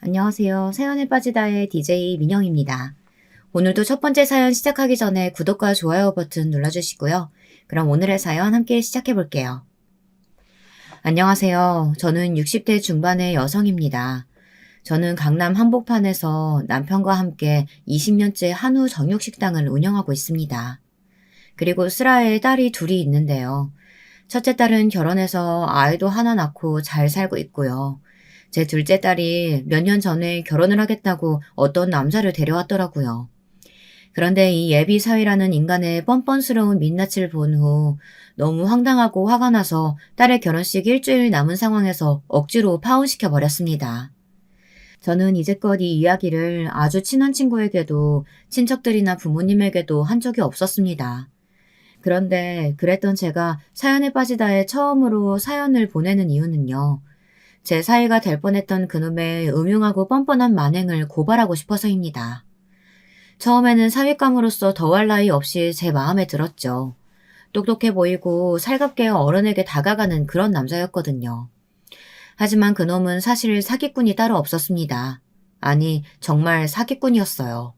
안녕하세요. 사연에 빠지다의 DJ 민영입니다. 오늘도 첫 번째 사연 시작하기 전에 구독과 좋아요 버튼 눌러주시고요. 그럼 오늘의 사연 함께 시작해 볼게요. 안녕하세요. 저는 60대 중반의 여성입니다. 저는 강남 한복판에서 남편과 함께 20년째 한우 정육식당을 운영하고 있습니다. 그리고 슬하에 딸이 둘이 있는데요. 첫째 딸은 결혼해서 아이도 하나 낳고 잘 살고 있고요. 제 둘째 딸이 몇 년 전에 결혼을 하겠다고 어떤 남자를 데려왔더라고요. 그런데 이 예비 사위라는 인간의 뻔뻔스러운 민낯을 본 후 너무 황당하고 화가 나서 딸의 결혼식 일주일 남은 상황에서 억지로 파혼시켜 버렸습니다. 저는 이제껏 이 이야기를 아주 친한 친구에게도 친척들이나 부모님에게도 한 적이 없었습니다. 그런데 그랬던 제가 사연에 빠지다에 처음으로 사연을 보내는 이유는요. 제 사이가 될 뻔했던 그놈의 음흉하고 뻔뻔한 만행을 고발하고 싶어서입니다. 처음에는 사윗감으로서 더할 나위 없이 제 마음에 들었죠. 똑똑해 보이고 살갑게 어른에게 다가가는 그런 남자였거든요. 하지만 그놈은 사실 사기꾼이 따로 없었습니다. 아니, 정말 사기꾼이었어요.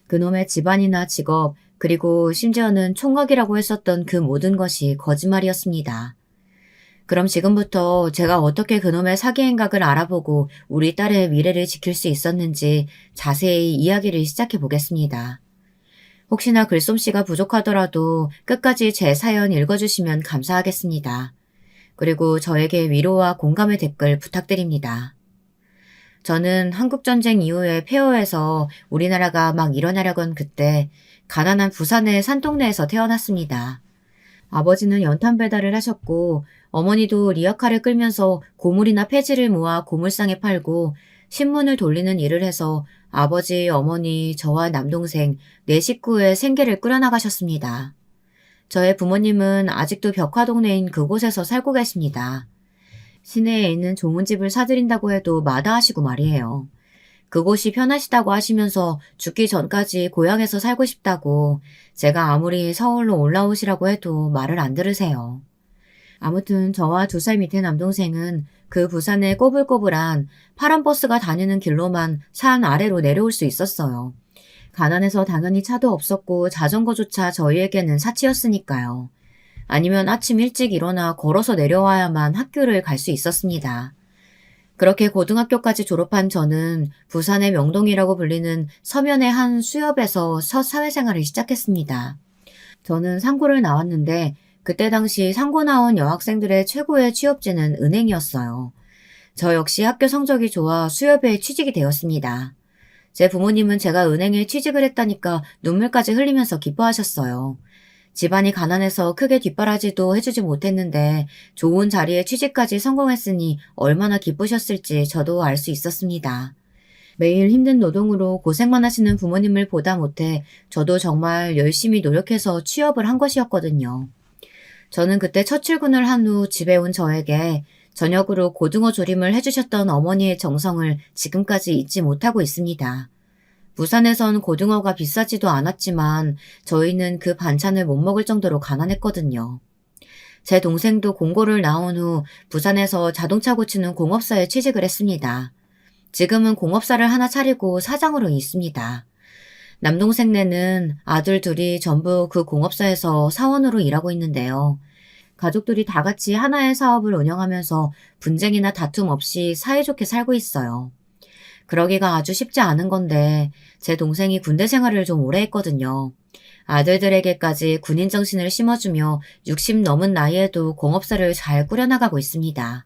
그놈의 집안이나 직업, 그리고 심지어는 총각이라고 했었던 그 모든 것이 거짓말이었습니다. 그럼 지금부터 제가 어떻게 그놈의 사기 행각을 알아보고 우리 딸의 미래를 지킬 수 있었는지 자세히 이야기를 시작해 보겠습니다. 혹시나 글솜씨가 부족하더라도 끝까지 제 사연 읽어주시면 감사하겠습니다. 그리고 저에게 위로와 공감의 댓글 부탁드립니다. 저는 한국전쟁 이후에 폐허에서 우리나라가 막 일어나려던 그때 가난한 부산의 산동네에서 태어났습니다. 아버지는 연탄 배달을 하셨고 어머니도 리어카를 끌면서 고물이나 폐지를 모아 고물상에 팔고 신문을 돌리는 일을 해서 아버지, 어머니, 저와 남동생, 네 식구의 생계를 꾸려나가셨습니다. 저의 부모님은 아직도 벽화동네인 그곳에서 살고 계십니다. 시내에 있는 좋은 집을 사드린다고 해도 마다하시고 말이에요. 그곳이 편하시다고 하시면서 죽기 전까지 고향에서 살고 싶다고 제가 아무리 서울로 올라오시라고 해도 말을 안 들으세요. 아무튼 저와 2살 밑에 남동생은 그 부산의 꼬불꼬불한 파란 버스가 다니는 길로만 산 아래로 내려올 수 있었어요. 가난해서 당연히 차도 없었고 자전거조차 저희에게는 사치였으니까요. 아니면 아침 일찍 일어나 걸어서 내려와야만 학교를 갈 수 있었습니다. 그렇게 고등학교까지 졸업한 저는 부산의 명동이라고 불리는 서면의 한 수협에서 첫 사회생활을 시작했습니다. 저는 상고를 나왔는데 그때 당시 상고 나온 여학생들의 최고의 취업지는 은행이었어요. 저 역시 학교 성적이 좋아 수협에 취직이 되었습니다. 제 부모님은 제가 은행에 취직을 했다니까 눈물까지 흘리면서 기뻐하셨어요. 집안이 가난해서 크게 뒷바라지도 해주지 못했는데 좋은 자리에 취직까지 성공했으니 얼마나 기쁘셨을지 저도 알 수 있었습니다. 매일 힘든 노동으로 고생만 하시는 부모님을 보다 못해 저도 정말 열심히 노력해서 취업을 한 것이었거든요. 저는 그때 첫 출근을 한 후 집에 온 저에게 저녁으로 고등어 조림을 해주셨던 어머니의 정성을 지금까지 잊지 못하고 있습니다. 부산에선 고등어가 비싸지도 않았지만 저희는 그 반찬을 못 먹을 정도로 가난했거든요. 제 동생도 공고를 나온 후 부산에서 자동차 고치는 공업사에 취직을 했습니다. 지금은 공업사를 하나 차리고 사장으로 있습니다. 남동생네는 아들 둘이 전부 그 공업사에서 사원으로 일하고 있는데요. 가족들이 다 같이 하나의 사업을 운영하면서 분쟁이나 다툼 없이 사이좋게 살고 있어요. 그러기가 아주 쉽지 않은 건데 제 동생이 군대 생활을 좀 오래 했거든요. 아들들에게까지 군인 정신을 심어주며 60 넘은 나이에도 공업사를 잘 꾸려나가고 있습니다.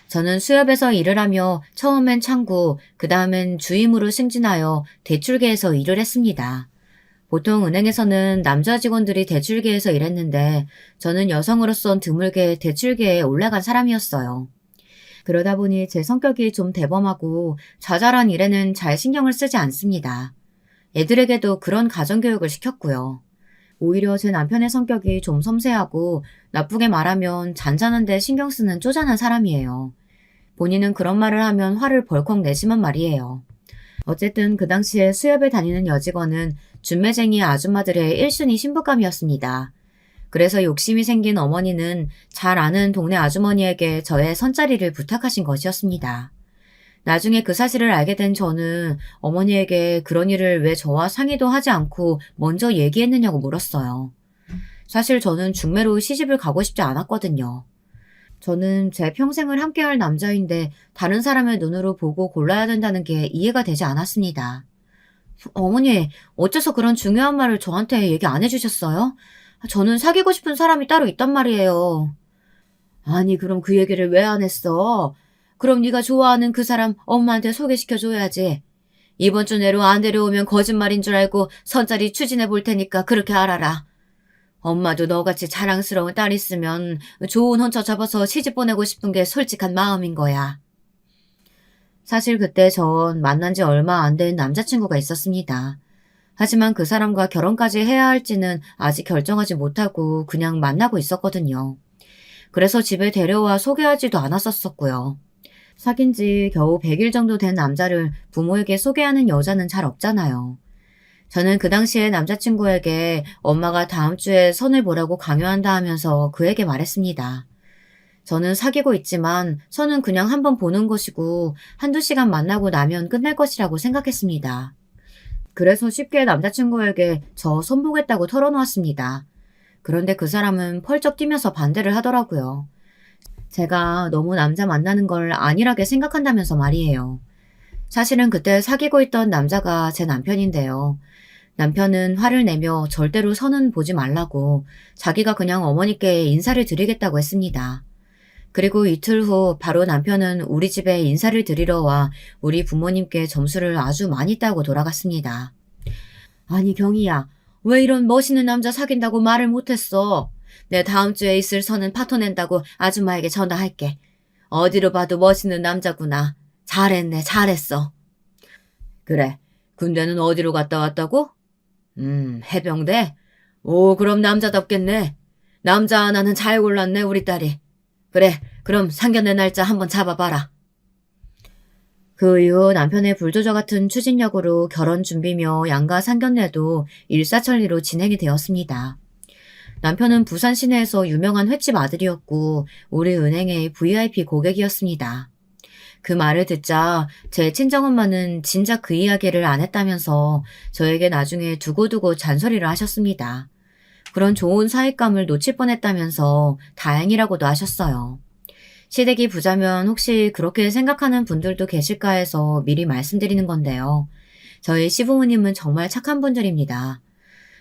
저는 수협에서 일을 하며 처음엔 창구, 그 다음엔 주임으로 승진하여 대출계에서 일을 했습니다. 보통 은행에서는 남자 직원들이 대출계에서 일했는데 저는 여성으로선 드물게 대출계에 올라간 사람이었어요. 그러다 보니 제 성격이 좀 대범하고 자잘한 일에는 잘 신경을 쓰지 않습니다. 애들에게도 그런 가정교육을 시켰고요. 오히려 제 남편의 성격이 좀 섬세하고 나쁘게 말하면 잔잔한데 신경 쓰는 쪼잔한 사람이에요. 본인은 그런 말을 하면 화를 벌컥 내지만 말이에요. 어쨌든 그 당시에 수협에 다니는 여직원은 준매쟁이 아줌마들의 1순위 신부감이었습니다. 그래서 욕심이 생긴 어머니는 잘 아는 동네 아주머니에게 저의 선자리를 부탁하신 것이었습니다. 나중에 그 사실을 알게 된 저는 어머니에게 그런 일을 왜 저와 상의도 하지 않고 먼저 얘기했느냐고 물었어요. 사실 저는 중매로 시집을 가고 싶지 않았거든요. 저는 제 평생을 함께할 남자인데 다른 사람의 눈으로 보고 골라야 된다는 게 이해가 되지 않았습니다. 어머니, 어째서 그런 중요한 말을 저한테 얘기 안 해주셨어요? 저는 사귀고 싶은 사람이 따로 있단 말이에요. 아니, 그럼 그 얘기를 왜 안 했어? 그럼 네가 좋아하는 그 사람 엄마한테 소개시켜줘야지. 이번 주 내로 안 데려오면 거짓말인 줄 알고 선자리 추진해 볼 테니까 그렇게 알아라. 엄마도 너같이 자랑스러운 딸 있으면 좋은 혼처 잡아서 시집 보내고 싶은 게 솔직한 마음인 거야. 사실 그때 전 만난 지 얼마 안 된 남자친구가 있었습니다. 하지만 그 사람과 결혼까지 해야 할지는 아직 결정하지 못하고 그냥 만나고 있었거든요. 그래서 집에 데려와 소개하지도 않았었고요. 사귄 지 겨우 100일 정도 된 남자를 부모에게 소개하는 여자는 잘 없잖아요. 저는 그 당시에 남자친구에게 엄마가 다음 주에 선을 보라고 강요한다 하면서 그에게 말했습니다. 저는 사귀고 있지만 선은 그냥 한번 보는 것이고 한두 시간 만나고 나면 끝날 것이라고 생각했습니다. 그래서 쉽게 남자친구에게 저 선보겠다고 털어놓았습니다. 그런데 그 사람은 펄쩍 뛰면서 반대를 하더라고요. 제가 너무 남자 만나는 걸 안일하게 생각한다면서 말이에요. 사실은 그때 사귀고 있던 남자가 제 남편인데요. 남편은 화를 내며 절대로 선은 보지 말라고 자기가 그냥 어머니께 인사를 드리겠다고 했습니다. 그리고 이틀 후 바로 남편은 우리 집에 인사를 드리러 와 우리 부모님께 점수를 아주 많이 따고 돌아갔습니다. 아니 경희야, 왜 이런 멋있는 남자 사귄다고 말을 못했어? 내 다음 주에 있을 선은 파토 낸다고 아줌마에게 전화할게. 어디로 봐도 멋있는 남자구나. 잘했네, 잘했어. 그래, 군대는 어디로 갔다 왔다고? 해병대? 오, 그럼 남자답겠네. 남자 하나는 잘 골랐네, 우리 딸이. 그래, 그럼 상견례 날짜 한번 잡아봐라. 그 이후 남편의 불도저 같은 추진력으로 결혼 준비며 양가 상견례도 일사천리로 진행이 되었습니다. 남편은 부산 시내에서 유명한 횟집 아들이었고 우리 은행의 VIP 고객이었습니다. 그 말을 듣자 제 친정엄마는 진작 그 이야기를 안 했다면서 저에게 나중에 두고두고 잔소리를 하셨습니다. 그런 좋은 사윗감을 놓칠 뻔했다면서 다행이라고도 하셨어요. 시댁이 부자면 혹시 그렇게 생각하는 분들도 계실까 해서 미리 말씀드리는 건데요. 저희 시부모님은 정말 착한 분들입니다.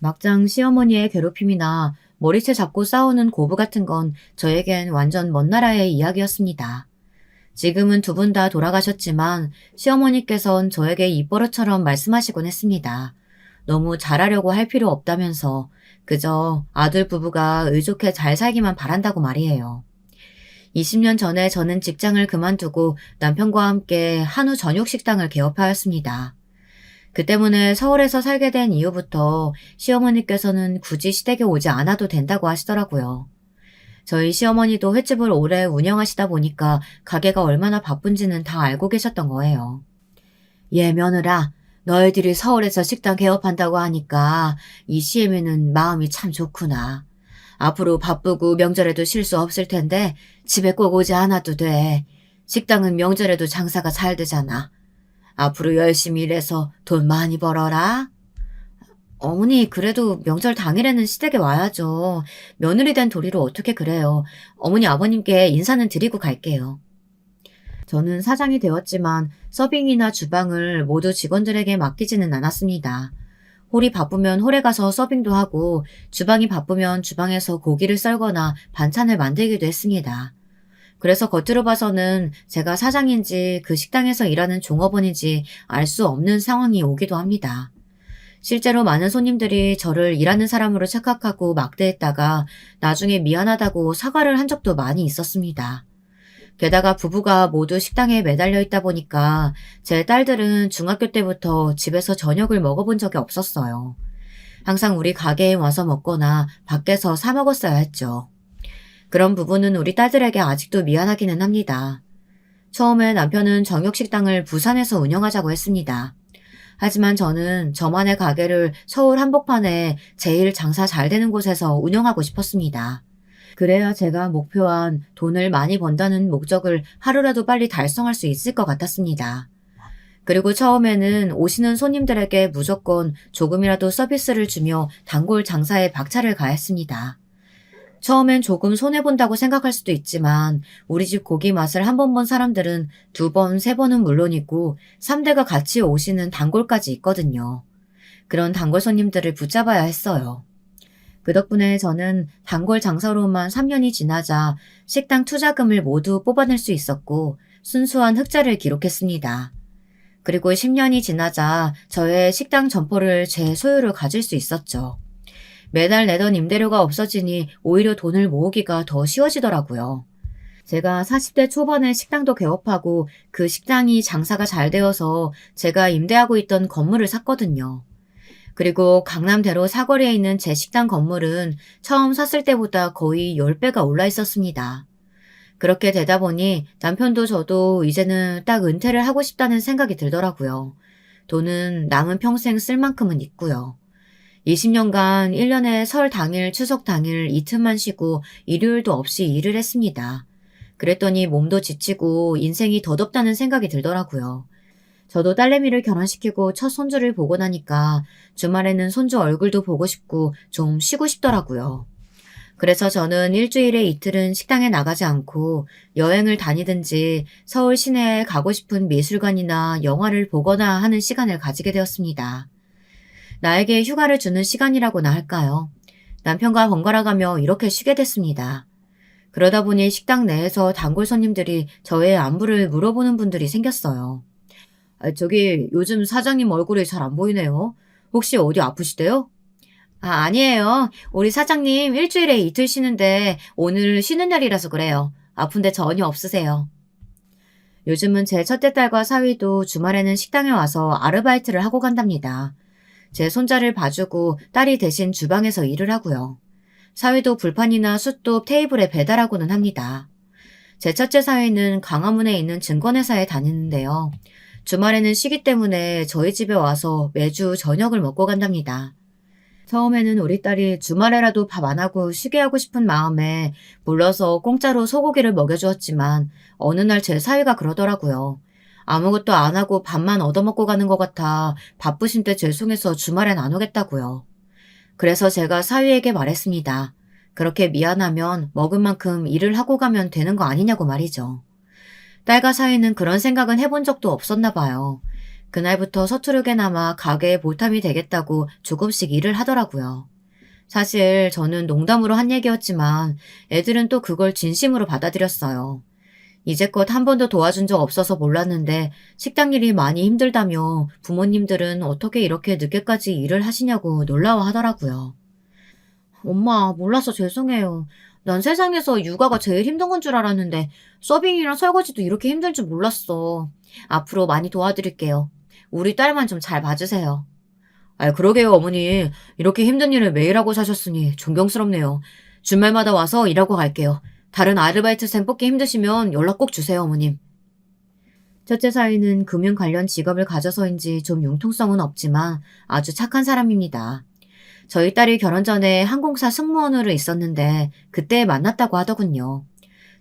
막장 시어머니의 괴롭힘이나 머리채 잡고 싸우는 고부 같은 건 저에겐 완전 먼 나라의 이야기였습니다. 지금은 두 분 다 돌아가셨지만 시어머니께선 저에게 입버릇처럼 말씀하시곤 했습니다. 너무 잘하려고 할 필요 없다면서 그저 아들 부부가 의좋게 잘 살기만 바란다고 말이에요. 20년 전에 저는 직장을 그만두고 남편과 함께 한우 전육 식당을 개업하였습니다. 그 때문에 서울에서 살게 된 이후부터 시어머니께서는 굳이 시댁에 오지 않아도 된다고 하시더라고요. 저희 시어머니도 횟집을 오래 운영하시다 보니까 가게가 얼마나 바쁜지는 다 알고 계셨던 거예요. 예, 며느라, 너희들이 서울에서 식당 개업한다고 하니까 이 시애미는 마음이 참 좋구나. 앞으로 바쁘고 명절에도 쉴 수 없을 텐데 집에 꼭 오지 않아도 돼. 식당은 명절에도 장사가 잘 되잖아. 앞으로 열심히 일해서 돈 많이 벌어라. 어머니, 그래도 명절 당일에는 시댁에 와야죠. 며느리 된 도리로 어떻게 그래요. 어머니, 아버님께 인사는 드리고 갈게요. 저는 사장이 되었지만 서빙이나 주방을 모두 직원들에게 맡기지는 않았습니다. 홀이 바쁘면 홀에 가서 서빙도 하고 주방이 바쁘면 주방에서 고기를 썰거나 반찬을 만들기도 했습니다. 그래서 겉으로 봐서는 제가 사장인지 그 식당에서 일하는 종업원인지 알 수 없는 상황이 오기도 합니다. 실제로 많은 손님들이 저를 일하는 사람으로 착각하고 막대했다가 나중에 미안하다고 사과를 한 적도 많이 있었습니다. 게다가 부부가 모두 식당에 매달려 있다 보니까 제 딸들은 중학교 때부터 집에서 저녁을 먹어본 적이 없었어요. 항상 우리 가게에 와서 먹거나 밖에서 사 먹었어야 했죠. 그런 부분은 우리 딸들에게 아직도 미안하기는 합니다. 처음에 남편은 정육식당을 부산에서 운영하자고 했습니다. 하지만 저는 저만의 가게를 서울 한복판에 제일 장사 잘 되는 곳에서 운영하고 싶었습니다. 그래야 제가 목표한 돈을 많이 번다는 목적을 하루라도 빨리 달성할 수 있을 것 같았습니다. 그리고 처음에는 오시는 손님들에게 무조건 조금이라도 서비스를 주며 단골 장사에 박차를 가했습니다. 처음엔 조금 손해본다고 생각할 수도 있지만 우리 집 고기 맛을 한 번 본 사람들은 두 번, 세 번은 물론이고 3대가 같이 오시는 단골까지 있거든요. 그런 단골 손님들을 붙잡아야 했어요. 그 덕분에 저는 단골 장사로만 3년이 지나자 식당 투자금을 모두 뽑아낼 수 있었고 순수한 흑자를 기록했습니다. 그리고 10년이 지나자 저의 식당 점포를 제 소유로 가질 수 있었죠. 매달 내던 임대료가 없어지니 오히려 돈을 모으기가 더 쉬워지더라고요. 제가 40대 초반에 식당도 개업하고 그 식당이 장사가 잘 되어서 제가 임대하고 있던 건물을 샀거든요. 그리고 강남대로 사거리에 있는 제 식당 건물은 처음 샀을 때보다 거의 10배가 올라 있었습니다. 그렇게 되다 보니 남편도 저도 이제는 딱 은퇴를 하고 싶다는 생각이 들더라고요. 돈은 남은 평생 쓸 만큼은 있고요. 20년간 1년에 설 당일, 추석 당일 이틀만 쉬고 일요일도 없이 일을 했습니다. 그랬더니 몸도 지치고 인생이 덧없다는 생각이 들더라고요. 저도 딸내미를 결혼시키고 첫 손주를 보고 나니까 주말에는 손주 얼굴도 보고 싶고 좀 쉬고 싶더라고요. 그래서 저는 일주일에 이틀은 식당에 나가지 않고 여행을 다니든지 서울 시내에 가고 싶은 미술관이나 영화를 보거나 하는 시간을 가지게 되었습니다. 나에게 휴가를 주는 시간이라고나 할까요? 남편과 번갈아가며 이렇게 쉬게 됐습니다. 그러다 보니 식당 내에서 단골 손님들이 저의 안부를 물어보는 분들이 생겼어요. 저기 요즘 사장님 얼굴이 잘 안 보이네요. 혹시 어디 아프시대요? 아니에요. 우리 사장님 일주일에 이틀 쉬는데 오늘 쉬는 날이라서 그래요. 아픈데 전혀 없으세요. 요즘은 제 첫째 딸과 사위도 주말에는 식당에 와서 아르바이트를 하고 간답니다. 제 손자를 봐주고 딸이 대신 주방에서 일을 하고요. 사위도 불판이나 숯도 테이블에 배달하고는 합니다. 제 첫째 사위는 광화문에 있는 증권회사에 다니는데요. 주말에는 쉬기 때문에 저희 집에 와서 매주 저녁을 먹고 간답니다. 처음에는 우리 딸이 주말에라도 밥 안 하고 쉬게 하고 싶은 마음에 불러서 공짜로 소고기를 먹여주었지만 어느 날 제 사위가 그러더라고요. 아무것도 안 하고 밥만 얻어먹고 가는 것 같아 바쁘신데 죄송해서 주말엔 안 오겠다고요. 그래서 제가 사위에게 말했습니다. 그렇게 미안하면 먹은 만큼 일을 하고 가면 되는 거 아니냐고 말이죠. 딸과 사위는 그런 생각은 해본 적도 없었나 봐요. 그날부터 서투르게나마 가게에 보탬이 되겠다고 조금씩 일을 하더라고요. 사실 저는 농담으로 한 얘기였지만 애들은 또 그걸 진심으로 받아들였어요. 이제껏 한 번도 도와준 적 없어서 몰랐는데 식당 일이 많이 힘들다며 부모님들은 어떻게 이렇게 늦게까지 일을 하시냐고 놀라워하더라고요. 엄마, 몰라서 죄송해요. 난 세상에서 육아가 제일 힘든 건 줄 알았는데 서빙이랑 설거지도 이렇게 힘들 줄 몰랐어. 앞으로 많이 도와드릴게요. 우리 딸만 좀 잘 봐주세요. 그러게요, 어머니. 이렇게 힘든 일을 매일 하고 사셨으니 존경스럽네요. 주말마다 와서 일하고 갈게요. 다른 아르바이트생 뽑기 힘드시면 연락 꼭 주세요, 어머님. 첫째 사위는 금융 관련 직업을 가져서인지 좀 융통성은 없지만 아주 착한 사람입니다. 저희 딸이 결혼 전에 항공사 승무원으로 있었는데 그때 만났다고 하더군요.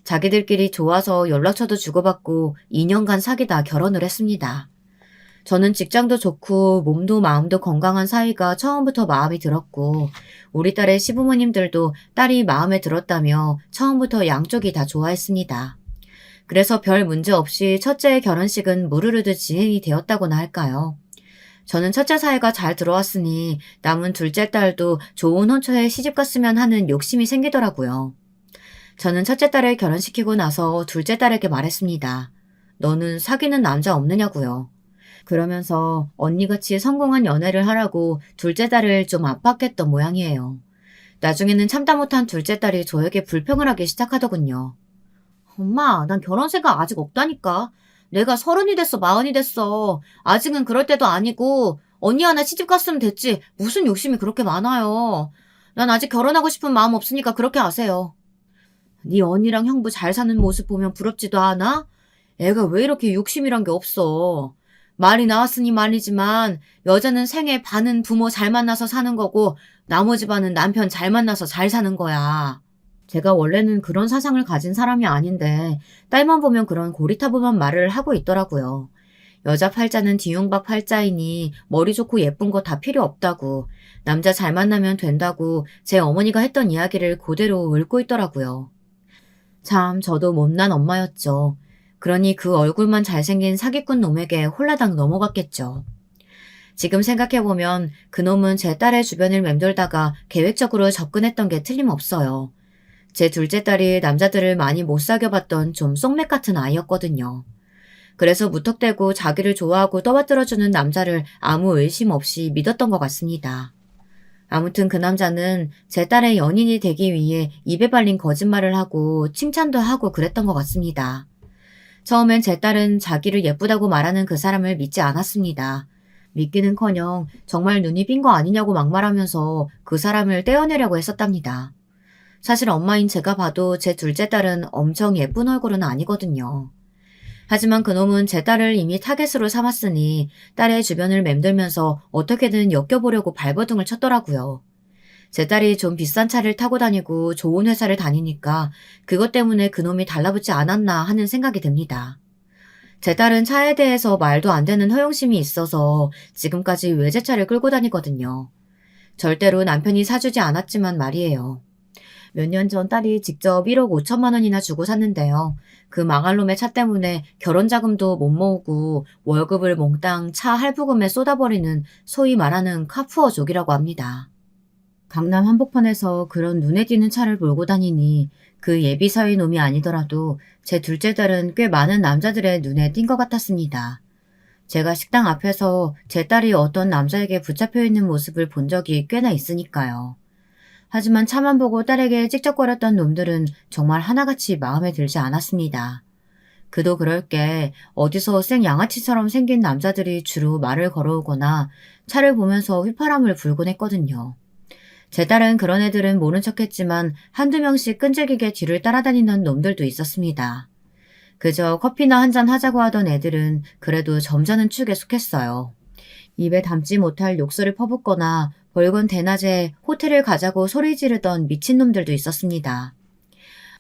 자기들끼리 좋아서 연락처도 주고받고 2년간 사귀다 결혼을 했습니다. 저는 직장도 좋고 몸도 마음도 건강한 사이가 처음부터 마음이 들었고 우리 딸의 시부모님들도 딸이 마음에 들었다며 처음부터 양쪽이 다 좋아했습니다. 그래서 별 문제 없이 첫째의 결혼식은 무르르듯 진행이 되었다고나 할까요? 저는 첫째 사이가 잘 들어왔으니 남은 둘째 딸도 좋은 혼처에 시집갔으면 하는 욕심이 생기더라고요. 저는 첫째 딸을 결혼시키고 나서 둘째 딸에게 말했습니다. 너는 사귀는 남자 없느냐고요. 그러면서 언니같이 성공한 연애를 하라고 둘째 딸을 좀 압박했던 모양이에요. 나중에는 참다 못한 둘째 딸이 저에게 불평을 하기 시작하더군요. 엄마, 난 결혼 생각 아직 없다니까. 내가 30이 됐어, 40이 됐어. 아직은 그럴 때도 아니고 언니 하나 시집 갔으면 됐지. 무슨 욕심이 그렇게 많아요. 난 아직 결혼하고 싶은 마음 없으니까 그렇게 하세요. 네 언니랑 형부 잘 사는 모습 보면 부럽지도 않아? 애가 왜 이렇게 욕심이란 게 없어. 말이 나왔으니 말이지만 여자는 생애 반은 부모 잘 만나서 사는 거고 나머지 반은 남편 잘 만나서 잘 사는 거야. 제가 원래는 그런 사상을 가진 사람이 아닌데 딸만 보면 그런 고리타분한 말을 하고 있더라고요. 여자 팔자는 뒤용박 팔자이니 머리 좋고 예쁜 거 다 필요 없다고, 남자 잘 만나면 된다고 제 어머니가 했던 이야기를 그대로 읊고 있더라고요. 참 저도 못난 엄마였죠. 그러니 그 얼굴만 잘생긴 사기꾼 놈에게 홀라당 넘어갔겠죠. 지금 생각해보면 그놈은 제 딸의 주변을 맴돌다가 계획적으로 접근했던 게 틀림없어요. 제 둘째 딸이 남자들을 많이 못 사귀어봤던 좀 쏙맥 같은 아이였거든요. 그래서 무턱대고 자기를 좋아하고 떠받들어주는 남자를 아무 의심 없이 믿었던 것 같습니다. 아무튼 그 남자는 제 딸의 연인이 되기 위해 입에 발린 거짓말을 하고 칭찬도 하고 그랬던 것 같습니다. 처음엔 제 딸은 자기를 예쁘다고 말하는 그 사람을 믿지 않았습니다. 믿기는커녕 정말 눈이 삔 거 아니냐고 막말하면서 그 사람을 떼어내려고 했었답니다. 사실 엄마인 제가 봐도 제 둘째 딸은 엄청 예쁜 얼굴은 아니거든요. 하지만 그놈은 제 딸을 이미 타겟으로 삼았으니 딸의 주변을 맴돌면서 어떻게든 엮여보려고 발버둥을 쳤더라고요. 제 딸이 좀 비싼 차를 타고 다니고 좋은 회사를 다니니까 그것 때문에 그놈이 달라붙지 않았나 하는 생각이 듭니다. 제 딸은 차에 대해서 말도 안 되는 허영심이 있어서 지금까지 외제차를 끌고 다니거든요. 절대로 남편이 사주지 않았지만 말이에요. 몇 년 전 딸이 직접 1억 5천만 원이나 주고 샀는데요. 그 망할 놈의 차 때문에 결혼 자금도 못 모으고 월급을 몽땅 차 할부금에 쏟아버리는 소위 말하는 카푸어족이라고 합니다. 강남 한복판에서 그런 눈에 띄는 차를 몰고 다니니 그 예비사위 놈이 아니더라도 제 둘째 딸은 꽤 많은 남자들의 눈에 띈 것 같았습니다. 제가 식당 앞에서 제 딸이 어떤 남자에게 붙잡혀 있는 모습을 본 적이 꽤나 있으니까요. 하지만 차만 보고 딸에게 찍적거렸던 놈들은 정말 하나같이 마음에 들지 않았습니다. 그도 그럴 게 어디서 생 양아치처럼 생긴 남자들이 주로 말을 걸어오거나 차를 보면서 휘파람을 불곤 했거든요. 제 딸은 그런 애들은 모른 척했지만 한두 명씩 끈질기게 뒤를 따라다니는 놈들도 있었습니다. 그저 커피나 한잔 하자고 하던 애들은 그래도 점잖은 축에 속했어요. 입에 담지 못할 욕설을 퍼붓거나 벌건 대낮에 호텔을 가자고 소리 지르던 미친놈들도 있었습니다.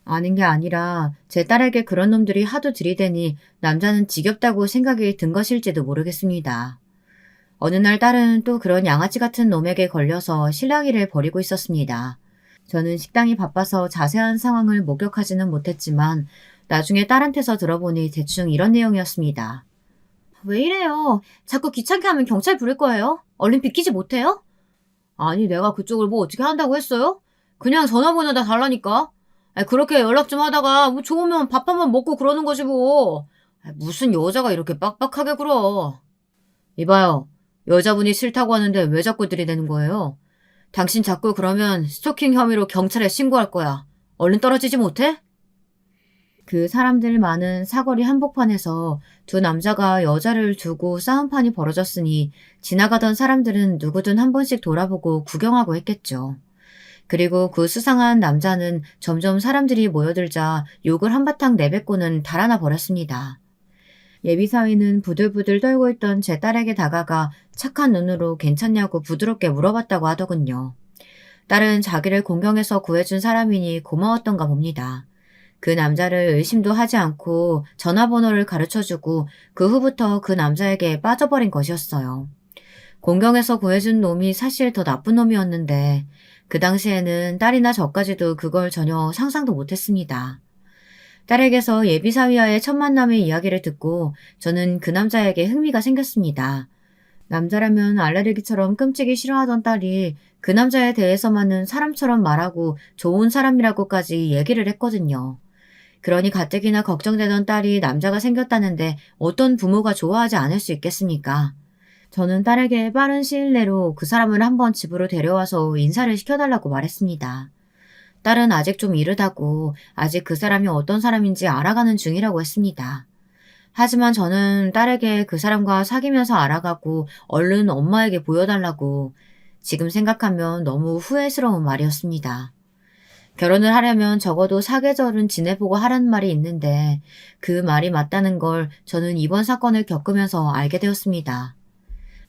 아는 게 아니라 제 딸에게 그런 놈들이 하도 들이대니 남자는 지겹다고 생각이 든 것일지도 모르겠습니다. 어느 날 딸은 또 그런 양아치 같은 놈에게 걸려서 실랑이를 벌이고 있었습니다. 저는 식당이 바빠서 자세한 상황을 목격하지는 못했지만 나중에 딸한테서 들어보니 대충 이런 내용이었습니다. 왜 이래요? 자꾸 귀찮게 하면 경찰 부를 거예요? 얼른 비키지 못해요? 아니 내가 그쪽을 뭐 어떻게 한다고 했어요? 그냥 전화번호 다 달라니까. 그렇게 연락 좀 하다가 뭐 좋으면 밥 한 번 먹고 그러는 거지 뭐. 무슨 여자가 이렇게 빡빡하게 굴어. 이봐요. 여자분이 싫다고 하는데 왜 자꾸 들이대는 거예요? 당신 자꾸 그러면 스토킹 혐의로 경찰에 신고할 거야. 얼른 떨어지지 못해? 그 사람들 많은 사거리 한복판에서 두 남자가 여자를 두고 싸움판이 벌어졌으니 지나가던 사람들은 누구든 한 번씩 돌아보고 구경하고 했겠죠. 그리고 그 수상한 남자는 점점 사람들이 모여들자 욕을 한바탕 내뱉고는 달아나 버렸습니다. 예비사위는 부들부들 떨고 있던 제 딸에게 다가가 착한 눈으로 괜찮냐고 부드럽게 물어봤다고 하더군요. 딸은 자기를 공경해서 구해준 사람이니 고마웠던가 봅니다. 그 남자를 의심도 하지 않고 전화번호를 가르쳐주고 그 후부터 그 남자에게 빠져버린 것이었어요. 공경해서 구해준 놈이 사실 더 나쁜 놈이었는데 그 당시에는 딸이나 저까지도 그걸 전혀 상상도 못했습니다. 딸에게서 예비사위와의 첫 만남의 이야기를 듣고 저는 그 남자에게 흥미가 생겼습니다. 남자라면 알레르기처럼 끔찍이 싫어하던 딸이 그 남자에 대해서만은 사람처럼 말하고 좋은 사람이라고까지 얘기를 했거든요. 그러니 가뜩이나 걱정되던 딸이 남자가 생겼다는데 어떤 부모가 좋아하지 않을 수 있겠습니까? 저는 딸에게 빠른 시일 내로 그 사람을 한번 집으로 데려와서 인사를 시켜달라고 말했습니다. 딸은 아직 좀 이르다고 아직 그 사람이 어떤 사람인지 알아가는 중이라고 했습니다. 하지만 저는 딸에게 그 사람과 사귀면서 알아가고 얼른 엄마에게 보여달라고 지금 생각하면 너무 후회스러운 말이었습니다. 결혼을 하려면 적어도 사계절은 지내보고 하라는 말이 있는데 그 말이 맞다는 걸 저는 이번 사건을 겪으면서 알게 되었습니다.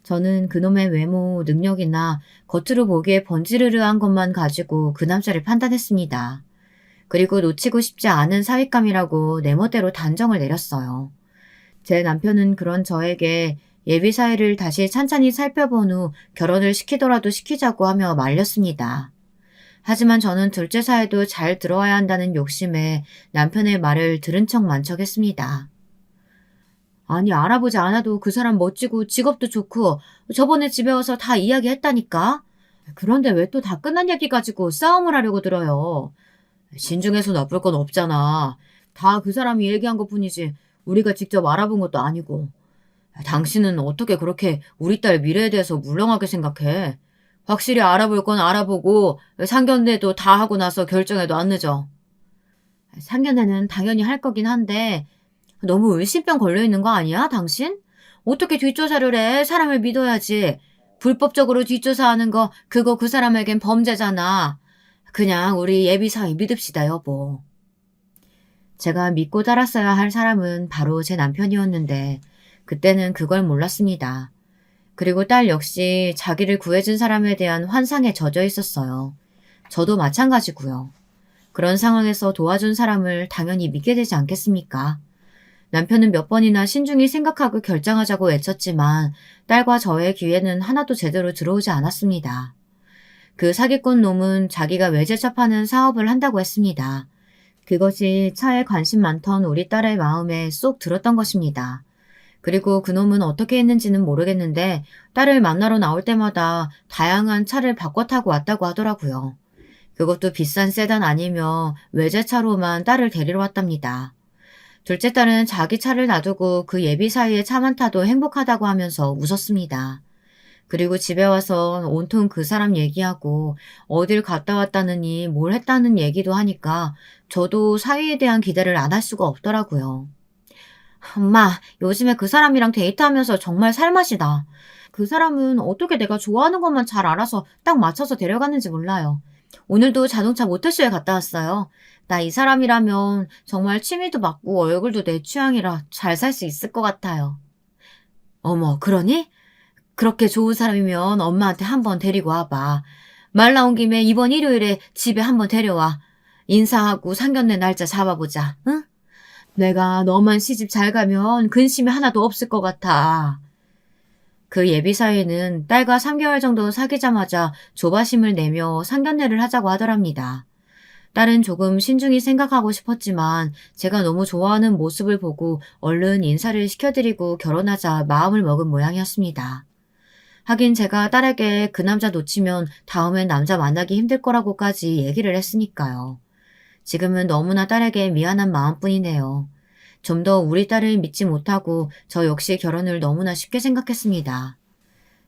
저는 그놈의 외모, 능력이나 겉으로 보기에 번지르르한 것만 가지고 그 남자를 판단했습니다. 그리고 놓치고 싶지 않은 사윗감이라고 내 멋대로 단정을 내렸어요. 제 남편은 그런 저에게 예비 사이를 다시 찬찬히 살펴본 후 결혼을 시키더라도 시키자고 하며 말렸습니다. 하지만 저는 둘째 사이도 잘 들어야 한다는 욕심에 남편의 말을 들은 척 만척했습니다. 아니, 알아보지 않아도 그 사람 멋지고 직업도 좋고 저번에 집에 와서 다 이야기했다니까? 그런데 왜 또 다 끝난 얘기 가지고 싸움을 하려고 들어요? 신중해서 나쁠 건 없잖아. 다 그 사람이 얘기한 것뿐이지 우리가 직접 알아본 것도 아니고. 당신은 어떻게 그렇게 우리 딸 미래에 대해서 물렁하게 생각해? 확실히 알아볼 건 알아보고 상견례도 다 하고 나서 결정해도 안 늦어. 상견례는 당연히 할 거긴 한데 너무 의심병 걸려있는 거 아니야, 당신? 어떻게 뒷조사를 해? 사람을 믿어야지. 불법적으로 뒷조사하는 거 그거 그 사람에겐 범죄잖아. 그냥 우리 예비사위 믿읍시다, 여보. 제가 믿고 따랐어야 할 사람은 바로 제 남편이었는데 그때는 그걸 몰랐습니다. 그리고 딸 역시 자기를 구해준 사람에 대한 환상에 젖어 있었어요. 저도 마찬가지고요. 그런 상황에서 도와준 사람을 당연히 믿게 되지 않겠습니까? 남편은 몇 번이나 신중히 생각하고 결정하자고 외쳤지만 딸과 저의 귀에는 하나도 제대로 들어오지 않았습니다. 그 사기꾼 놈은 자기가 외제차파는 사업을 한다고 했습니다. 그것이 차에 관심 많던 우리 딸의 마음에 쏙 들었던 것입니다. 그리고 그놈은 어떻게 했는지는 모르겠는데 딸을 만나러 나올 때마다 다양한 차를 바꿔 타고 왔다고 하더라고요. 그것도 비싼 세단 아니며 외제차로만 딸을 데리러 왔답니다. 둘째 딸은 자기 차를 놔두고 그 예비 사이에 차만 타도 행복하다고 하면서 웃었습니다. 그리고 집에 와서 온통 그 사람 얘기하고 어딜 갔다 왔다느니 뭘 했다는 얘기도 하니까 저도 사위에 대한 기대를 안 할 수가 없더라고요. 엄마, 요즘에 그 사람이랑 데이트하면서 정말 살맛이다. 그 사람은 어떻게 내가 좋아하는 것만 잘 알아서 딱 맞춰서 데려갔는지 몰라요. 오늘도 자동차 모터쇼에 갔다 왔어요. 나 이 사람이라면 정말 취미도 맞고 얼굴도 내 취향이라 잘 살 수 있을 것 같아요. 어머, 그러니? 그렇게 좋은 사람이면 엄마한테 한번 데리고 와봐. 말 나온 김에 이번 일요일에 집에 한번 데려와. 인사하고 상견례 날짜 잡아보자, 응? 내가 너만 시집 잘 가면 근심이 하나도 없을 것 같아. 그 예비 사이는 딸과 3개월 정도 사귀자마자 조바심을 내며 상견례를 하자고 하더랍니다. 딸은 조금 신중히 생각하고 싶었지만 제가 너무 좋아하는 모습을 보고 얼른 인사를 시켜드리고 결혼하자 마음을 먹은 모양이었습니다. 하긴 제가 딸에게 그 남자 놓치면 다음엔 남자 만나기 힘들 거라고까지 얘기를 했으니까요. 지금은 너무나 딸에게 미안한 마음뿐이네요. 좀 더 우리 딸을 믿지 못하고 저 역시 결혼을 너무나 쉽게 생각했습니다.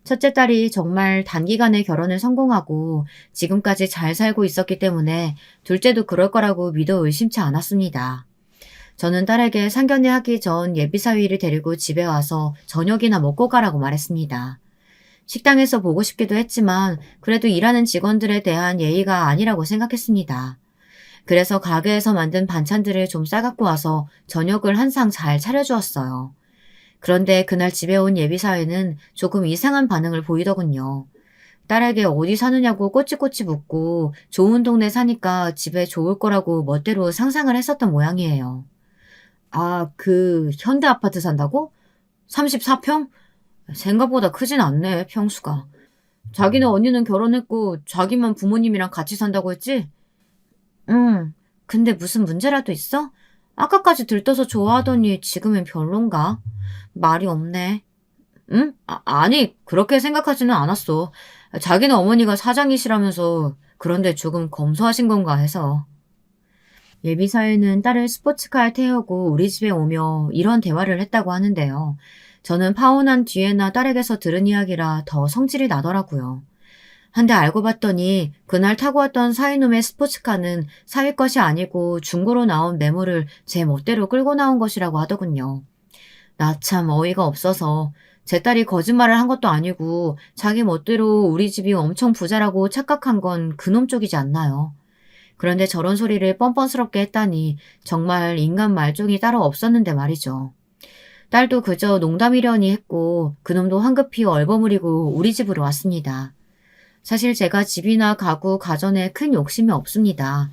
첫째 딸이 정말 단기간에 결혼을 성공하고 지금까지 잘 살고 있었기 때문에 둘째도 그럴 거라고 믿어 의심치 않았습니다. 저는 딸에게 상견례 하기 전 예비사위를 데리고 집에 와서 저녁이나 먹고 가라고 말했습니다. 식당에서 보고 싶기도 했지만 그래도 일하는 직원들에 대한 예의가 아니라고 생각했습니다. 그래서 가게에서 만든 반찬들을 좀 싸갖고 와서 저녁을 한 상 잘 차려주었어요. 그런데 그날 집에 온 예비사회는 조금 이상한 반응을 보이더군요. 딸에게 어디 사느냐고 꼬치꼬치 묻고 좋은 동네 사니까 집에 좋을 거라고 멋대로 상상을 했었던 모양이에요. 아, 그 현대 아파트 산다고? 34평? 생각보다 크진 않네, 평수가. 자기네 언니는 결혼했고 자기만 부모님이랑 같이 산다고 했지? 응. 근데 무슨 문제라도 있어? 아까까지 들떠서 좋아하더니 지금은 별론가? 말이 없네. 응? 아니, 그렇게 생각하지는 않았어. 자기네 어머니가 사장이시라면서 그런데 조금 검소하신 건가 해서. 예비사회는 딸을 스포츠카에 태우고 우리 집에 오며 이런 대화를 했다고 하는데요. 저는 파혼한 뒤에나 딸에게서 들은 이야기라 더 성질이 나더라고요. 한데 알고 봤더니 그날 타고 왔던 사이놈의 스포츠카는 사위 것이 아니고 중고로 나온 매물을 제 멋대로 끌고 나온 것이라고 하더군요. 나 참 어이가 없어서 제 딸이 거짓말을 한 것도 아니고 자기 멋대로 우리 집이 엄청 부자라고 착각한 건 그놈 쪽이지 않나요? 그런데 저런 소리를 뻔뻔스럽게 했다니 정말 인간 말종이 따로 없었는데 말이죠. 딸도 그저 농담이려니 했고 그놈도 황급히 얼버무리고 우리 집으로 왔습니다. 사실 제가 집이나 가구, 가전에 큰 욕심이 없습니다.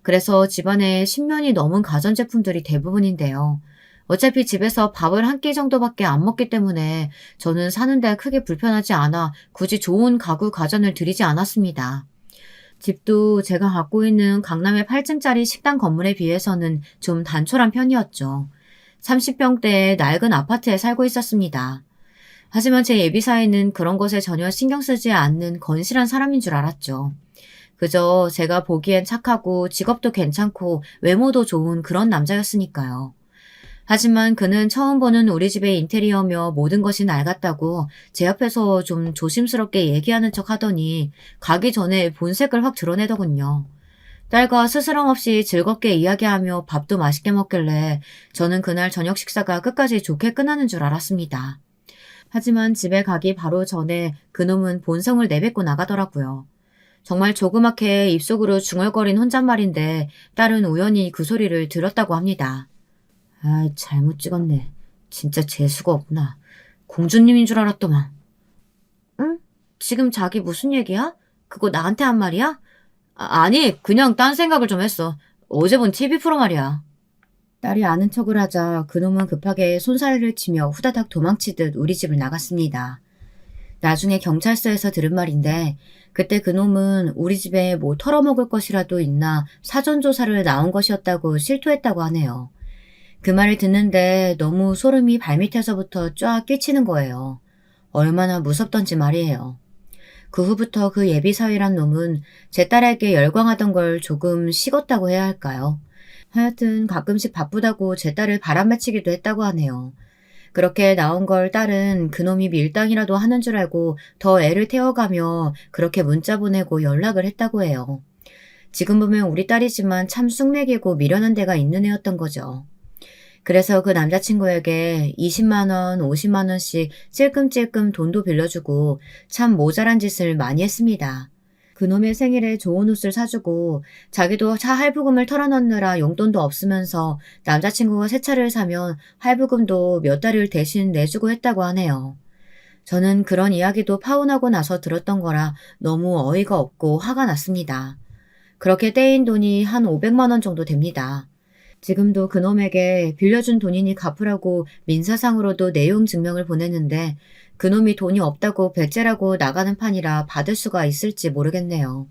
그래서 집안에 10년이 넘은 가전제품들이 대부분인데요. 어차피 집에서 밥을 한 끼 정도밖에 안 먹기 때문에 저는 사는데 크게 불편하지 않아 굳이 좋은 가구 가전을 들이지 않았습니다. 집도 제가 갖고 있는 강남의 8층짜리 식당 건물에 비해서는 좀 단촐한 편이었죠. 30평대의 낡은 아파트에 살고 있었습니다. 하지만 제 예비사회는 그런 것에 전혀 신경 쓰지 않는 건실한 사람인 줄 알았죠. 그저 제가 보기엔 착하고 직업도 괜찮고 외모도 좋은 그런 남자였으니까요. 하지만 그는 처음 보는 우리 집의 인테리어며 모든 것이 낡았다고 제 앞에서 좀 조심스럽게 얘기하는 척 하더니 가기 전에 본색을 확 드러내더군요. 딸과 스스럼 없이 즐겁게 이야기하며 밥도 맛있게 먹길래 저는 그날 저녁 식사가 끝까지 좋게 끝나는 줄 알았습니다. 하지만 집에 가기 바로 전에 그놈은 본성을 내뱉고 나가더라고요. 정말 조그맣게 입속으로 중얼거린 혼잣말인데 딸은 우연히 그 소리를 들었다고 합니다. 아, 잘못 찍었네. 진짜 재수가 없구나. 공주님인 줄 알았더만. 응? 지금 자기 무슨 얘기야? 그거 나한테 한 말이야? 아니, 그냥 딴 생각을 좀 했어. 어제 본 TV 프로 말이야. 딸이 아는 척을 하자 그놈은 급하게 손사래를 치며 후다닥 도망치듯 우리 집을 나갔습니다. 나중에 경찰서에서 들은 말인데 그때 그놈은 우리 집에 뭐 털어먹을 것이라도 있나 사전조사를 나온 것이었다고 실토했다고 하네요. 그 말을 듣는데 너무 소름이 발밑에서부터 쫙 끼치는 거예요. 얼마나 무섭던지 말이에요. 그 후부터 그 예비사위란 놈은 제 딸에게 열광하던 걸 조금 식었다고 해야 할까요? 하여튼 가끔씩 바쁘다고 제 딸을 바람맺히기도 했다고 하네요. 그렇게 나온 걸 딸은 그놈이 밀당이라도 하는 줄 알고 더 애를 태워가며 그렇게 문자 보내고 연락을 했다고 해요. 지금 보면 우리 딸이지만 참 쑥맥이고 미련한 데가 있는 애였던 거죠. 그래서 그 남자친구에게 20만 원, 50만 원씩 찔끔찔끔 돈도 빌려주고 참 모자란 짓을 많이 했습니다. 그놈의 생일에 좋은 옷을 사주고 자기도 차 할부금을 털어넣느라 용돈도 없으면서 남자친구가 새 차를 사면 할부금도 몇 달을 대신 내주고 했다고 하네요. 저는 그런 이야기도 파혼하고 나서 들었던 거라 너무 어이가 없고 화가 났습니다. 그렇게 떼인 돈이 한 500만 원 정도 됩니다. 지금도 그놈에게 빌려준 돈이니 갚으라고 민사상으로도 내용 증명을 보냈는데 그놈이 돈이 없다고 배째라고 나가는 판이라 받을 수가 있을지 모르겠네요.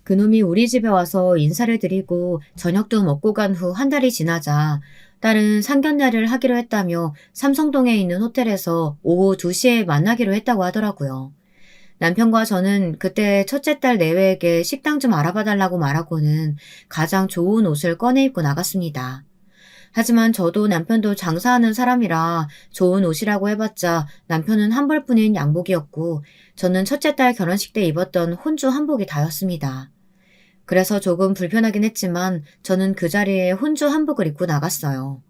그놈이 우리 집에 와서 인사를 드리고 저녁도 먹고 간 후 한 달이 지나자 딸은 상견례를 하기로 했다며 삼성동에 있는 호텔에서 오후 2시에 만나기로 했다고 하더라고요. 남편과 저는 그때 첫째 딸 내외에게 식당 좀 알아봐 달라고 말하고는 가장 좋은 옷을 꺼내 입고 나갔습니다. 하지만 저도 남편도 장사하는 사람이라 좋은 옷이라고 해봤자 남편은 한 벌뿐인 양복이었고 저는 첫째 딸 결혼식 때 입었던 혼주 한복이 다였습니다. 그래서 조금 불편하긴 했지만 저는 그 자리에 혼주 한복을 입고 나갔어요.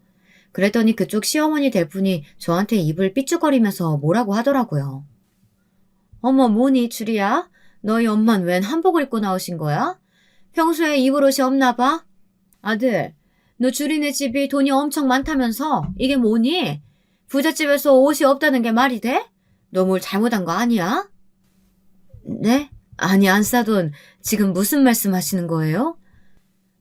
그랬더니 그쪽 시어머니 될 분이 저한테 입을 삐죽거리면서 뭐라고 하더라고요. 어머, 뭐니, 주리야? 너희 엄만 웬 한복을 입고 나오신 거야? 평소에 입을 옷이 없나 봐? 아들, 너 주리네 집이 돈이 엄청 많다면서? 이게 뭐니? 부잣집에서 옷이 없다는 게 말이 돼? 너 뭘 잘못한 거 아니야? 네? 아니, 안 싸돈 지금 무슨 말씀 하시는 거예요?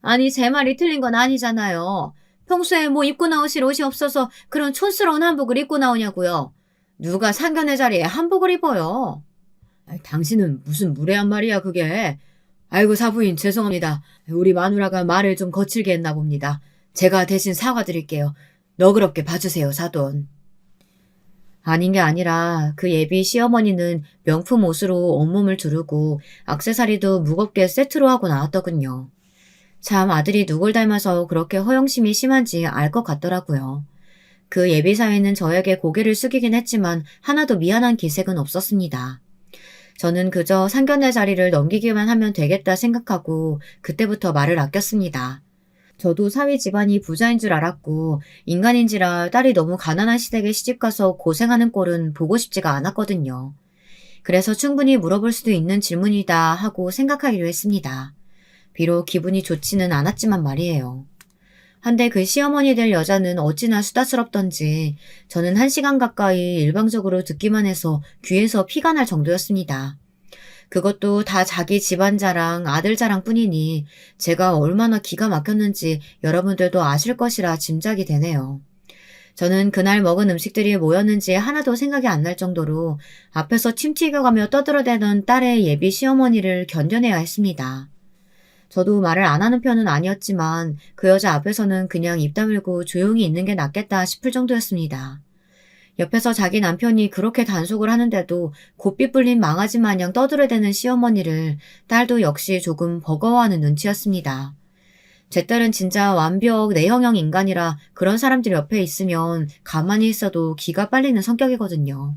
아니, 제 말이 틀린 건 아니잖아요. 평소에 뭐 입고 나오실 옷이 없어서 그런 촌스러운 한복을 입고 나오냐고요. 누가 상견례 자리에 한복을 입어요? 당신은 무슨 무례한 말이야 그게. 아이고 사부인 죄송합니다. 우리 마누라가 말을 좀 거칠게 했나 봅니다. 제가 대신 사과드릴게요. 너그럽게 봐주세요 사돈. 아닌 게 아니라 그 예비 시어머니는 명품 옷으로 온몸을 두르고 액세서리도 무겁게 세트로 하고 나왔더군요. 참 아들이 누굴 닮아서 그렇게 허영심이 심한지 알 것 같더라고요. 그 예비사위는 저에게 고개를 숙이긴 했지만 하나도 미안한 기색은 없었습니다. 저는 그저 상견례 자리를 넘기기만 하면 되겠다 생각하고 그때부터 말을 아꼈습니다. 저도 사위 집안이 부자인 줄 알았고 인간인지라 딸이 너무 가난한 시댁에 시집가서 고생하는 꼴은 보고 싶지가 않았거든요. 그래서 충분히 물어볼 수도 있는 질문이다 하고 생각하기로 했습니다. 비록 기분이 좋지는 않았지만 말이에요. 한데 그 시어머니 될 여자는 어찌나 수다스럽던지 저는 1시간 가까이 일방적으로 듣기만 해서 귀에서 피가 날 정도였습니다. 그것도 다 자기 집안 자랑, 아들 자랑 뿐이니 제가 얼마나 기가 막혔는지 여러분들도 아실 것이라 짐작이 되네요. 저는 그날 먹은 음식들이 뭐였는지 하나도 생각이 안 날 정도로 앞에서 침 튀겨가며 떠들어대던 딸의 예비 시어머니를 견뎌내야 했습니다. 저도 말을 안 하는 편은 아니었지만 그 여자 앞에서는 그냥 입 다물고 조용히 있는 게 낫겠다 싶을 정도였습니다. 옆에서 자기 남편이 그렇게 단속을 하는데도 고삐 뿔린 망아지 마냥 떠들어대는 시어머니를 딸도 역시 조금 버거워하는 눈치였습니다. 제 딸은 진짜 완벽 내형형 인간이라 그런 사람들 옆에 있으면 가만히 있어도 기가 빨리는 성격이거든요.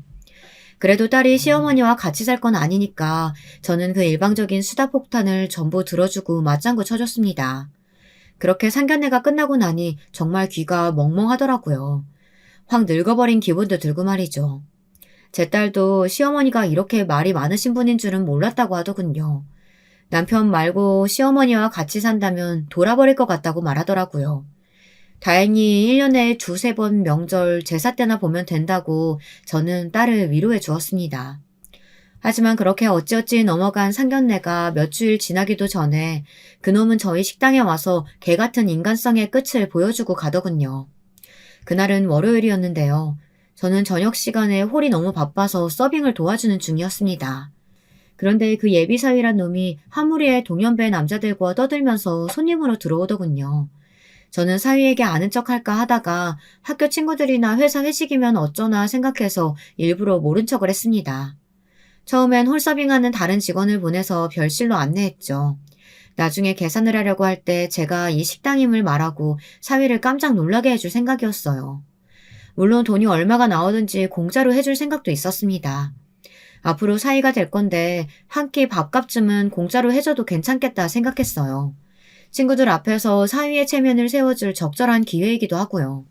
그래도 딸이 시어머니와 같이 살 건 아니니까 저는 그 일방적인 수다폭탄을 전부 들어주고 맞장구 쳐줬습니다. 그렇게 상견례가 끝나고 나니 정말 귀가 멍멍하더라고요. 확 늙어버린 기분도 들고 말이죠. 제 딸도 시어머니가 이렇게 말이 많으신 분인 줄은 몰랐다고 하더군요. 남편 말고 시어머니와 같이 산다면 돌아버릴 것 같다고 말하더라고요. 다행히 1년에 두세 번 명절 제사 때나 보면 된다고 저는 딸을 위로해 주었습니다. 하지만 그렇게 어찌어찌 넘어간 상견례가 몇 주일 지나기도 전에 그놈은 저희 식당에 와서 개 같은 인간성의 끝을 보여주고 가더군요. 그날은 월요일이었는데요. 저는 저녁 시간에 홀이 너무 바빠서 서빙을 도와주는 중이었습니다. 그런데 그 예비사위란 놈이 한 무리의 동년배 남자들과 떠들면서 손님으로 들어오더군요. 저는 사위에게 아는 척할까 하다가 학교 친구들이나 회사 회식이면 어쩌나 생각해서 일부러 모른 척을 했습니다. 처음엔 홀서빙하는 다른 직원을 보내서 별실로 안내했죠. 나중에 계산을 하려고 할 때 제가 이 식당임을 말하고 사위를 깜짝 놀라게 해줄 생각이었어요. 물론 돈이 얼마가 나오든지 공짜로 해줄 생각도 있었습니다. 앞으로 사이가 될 건데 한 끼 밥값쯤은 공짜로 해줘도 괜찮겠다 생각했어요. 친구들 앞에서 사위의 체면을 세워줄 적절한 기회이기도 하고요.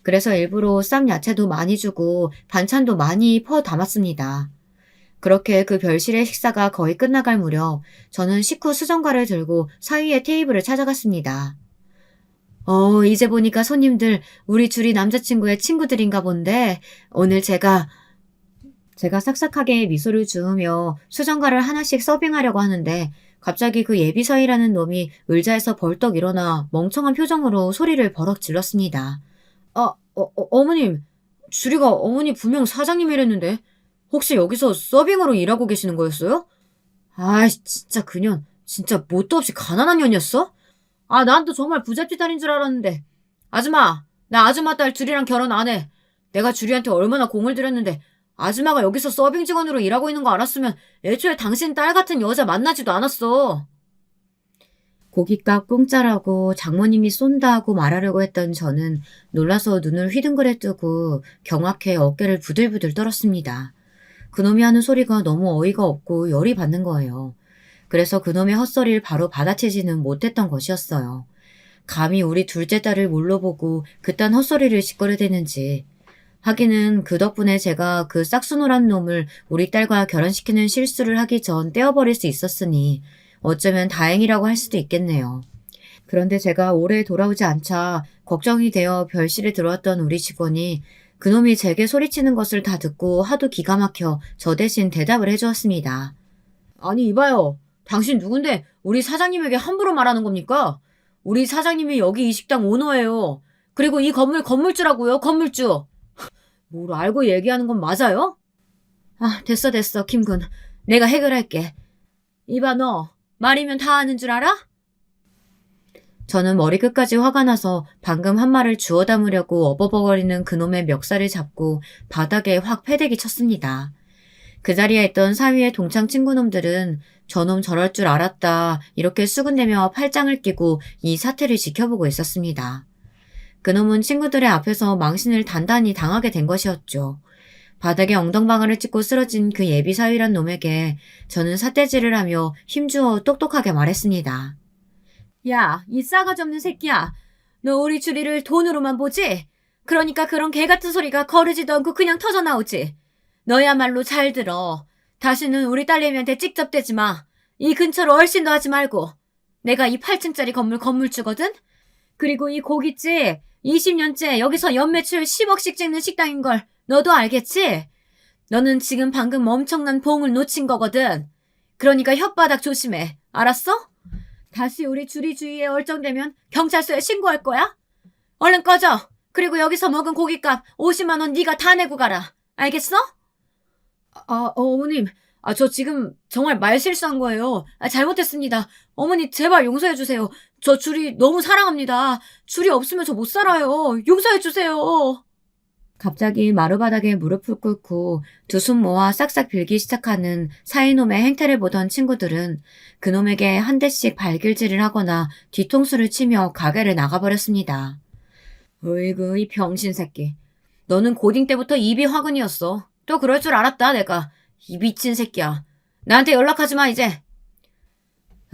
그래서 일부러 쌈 야채도 많이 주고 반찬도 많이 퍼 담았습니다. 그렇게 그 별실의 식사가 거의 끝나갈 무렵 저는 식후 수정과를 들고 사위의 테이블을 찾아갔습니다. 이제 보니까 손님들 우리 둘이 남자친구의 친구들인가 본데 오늘 제가 싹싹하게 미소를 지으며 수정과를 하나씩 서빙하려고 하는데 갑자기 그 예비사위라는 놈이 의자에서 벌떡 일어나 멍청한 표정으로 소리를 버럭 질렀습니다. 어머님, 주리가 어머니 분명 사장님이랬는데 혹시 여기서 서빙으로 일하고 계시는 거였어요? 아이씨, 진짜 그년 진짜 뭣도 없이 가난한 년이었어? 난 또 정말 부잣집 딸인 줄 알았는데. 아줌마, 나 아줌마 딸 주리랑 결혼 안 해. 내가 주리한테 얼마나 공을 들였는데 아줌마가 여기서 서빙 직원으로 일하고 있는 거 알았으면 애초에 당신 딸 같은 여자 만나지도 않았어. 고깃값 공짜라고 장모님이 쏜다고 말하려고 했던 저는 놀라서 눈을 휘둥그레 뜨고 경악해 어깨를 부들부들 떨었습니다. 그놈이 하는 소리가 너무 어이가 없고 열이 받는 거예요. 그래서 그놈의 헛소리를 바로 받아채지는 못했던 것이었어요. 감히 우리 둘째 딸을 뭘로 보고 그딴 헛소리를 짓거려대는지. 하기는 그 덕분에 제가 그 싹수노란 놈을 우리 딸과 결혼시키는 실수를 하기 전 떼어버릴 수 있었으니 어쩌면 다행이라고 할 수도 있겠네요. 그런데 제가 오래 돌아오지 않자 걱정이 되어 별실에 들어왔던 우리 직원이 그놈이 제게 소리치는 것을 다 듣고 하도 기가 막혀 저 대신 대답을 해주었습니다. 아니 이봐요. 당신 누군데 우리 사장님에게 함부로 말하는 겁니까? 우리 사장님이 여기 이 식당 오너예요. 그리고 이 건물 건물주라고요. 건물주. 뭘 알고 얘기하는 건 맞아요? 됐어 김군. 내가 해결할게. 이봐 너 말이면 다 아는 줄 알아? 저는 머리끝까지 화가 나서 방금 한 말을 주워 담으려고 어버버거리는 그놈의 멱살을 잡고 바닥에 확 패대기 쳤습니다. 그 자리에 있던 사위의 동창 친구놈들은 저놈 저럴 줄 알았다 이렇게 수군대며 팔짱을 끼고 이 사태를 지켜보고 있었습니다. 그놈은 친구들의 앞에서 망신을 단단히 당하게 된 것이었죠. 바닥에 엉덩방아를 찍고 쓰러진 그 예비사위란 놈에게 저는 삿대질을 하며 힘주어 똑똑하게 말했습니다. 야, 이 싸가지 없는 새끼야. 너 우리 주리를 돈으로만 보지? 그러니까 그런 개같은 소리가 거르지도 않고 그냥 터져나오지. 너야말로 잘 들어. 다시는 우리 딸내미한테 찍접대지 마. 이 근처로 얼씬도 하지 말고. 내가 이 8층짜리 건물 건물주거든? 그리고 이 고깃집 20년째 여기서 연매출 10억씩 찍는 식당인 걸 너도 알겠지? 너는 지금 방금 엄청난 봉을 놓친 거거든. 그러니까 혓바닥 조심해. 알았어? 다시 우리 주리 주위에 얼쩡되면 경찰서에 신고할 거야? 얼른 꺼져. 그리고 여기서 먹은 고깃값 50만 원 네가 다 내고 가라. 알겠어? 어머님. 저 지금 정말 말실수한 거예요. 잘못했습니다. 어머니 제발 용서해 주세요. 저 주리 너무 사랑합니다. 주리 없으면 저 못 살아요. 용서해 주세요. 갑자기 마루바닥에 무릎을 꿇고 두 손 모아 싹싹 빌기 시작하는 사이놈의 행태를 보던 친구들은 그놈에게 한 대씩 발길질을 하거나 뒤통수를 치며 가게를 나가버렸습니다. 으이구, 이 병신 새끼. 너는 고딩 때부터 입이 화근이었어. 또 그럴 줄 알았다, 내가. 이 미친 새끼야. 나한테 연락하지 마, 이제.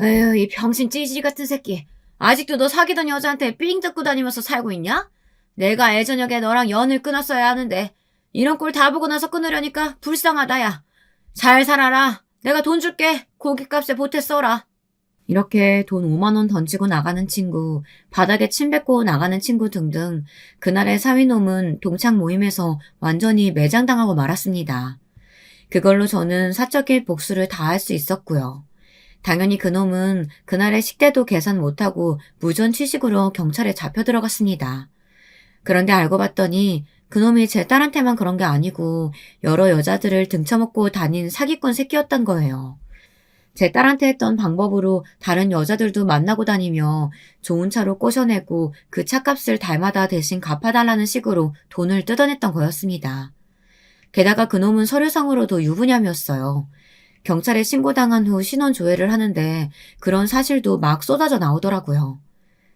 에휴, 이 병신 찌질이 같은 새끼. 아직도 너 사귀던 여자한테 삥 뜯고 다니면서 살고 있냐? 내가 예저녁에 너랑 연을 끊었어야 하는데 이런 꼴 다 보고 나서 끊으려니까 불쌍하다, 야. 잘 살아라. 내가 돈 줄게. 고깃값에 보태 써라. 이렇게 돈 5만 원 던지고 나가는 친구, 바닥에 침 뱉고 나가는 친구 등등 그날의 사위놈은 동창 모임에서 완전히 매장당하고 말았습니다. 그걸로 저는 사적인 복수를 다할 수 있었고요. 당연히 그놈은 그날의 식대도 계산 못하고 무전 취식으로 경찰에 잡혀 들어갔습니다. 그런데 알고 봤더니 그놈이 제 딸한테만 그런 게 아니고 여러 여자들을 등쳐먹고 다닌 사기꾼 새끼였던 거예요. 제 딸한테 했던 방법으로 다른 여자들도 만나고 다니며 좋은 차로 꼬셔내고 그 차값을 달마다 대신 갚아달라는 식으로 돈을 뜯어냈던 거였습니다. 게다가 그놈은 서류상으로도 유부남이었어요. 경찰에 신고당한 후 신원조회를 하는데 그런 사실도 막 쏟아져 나오더라고요.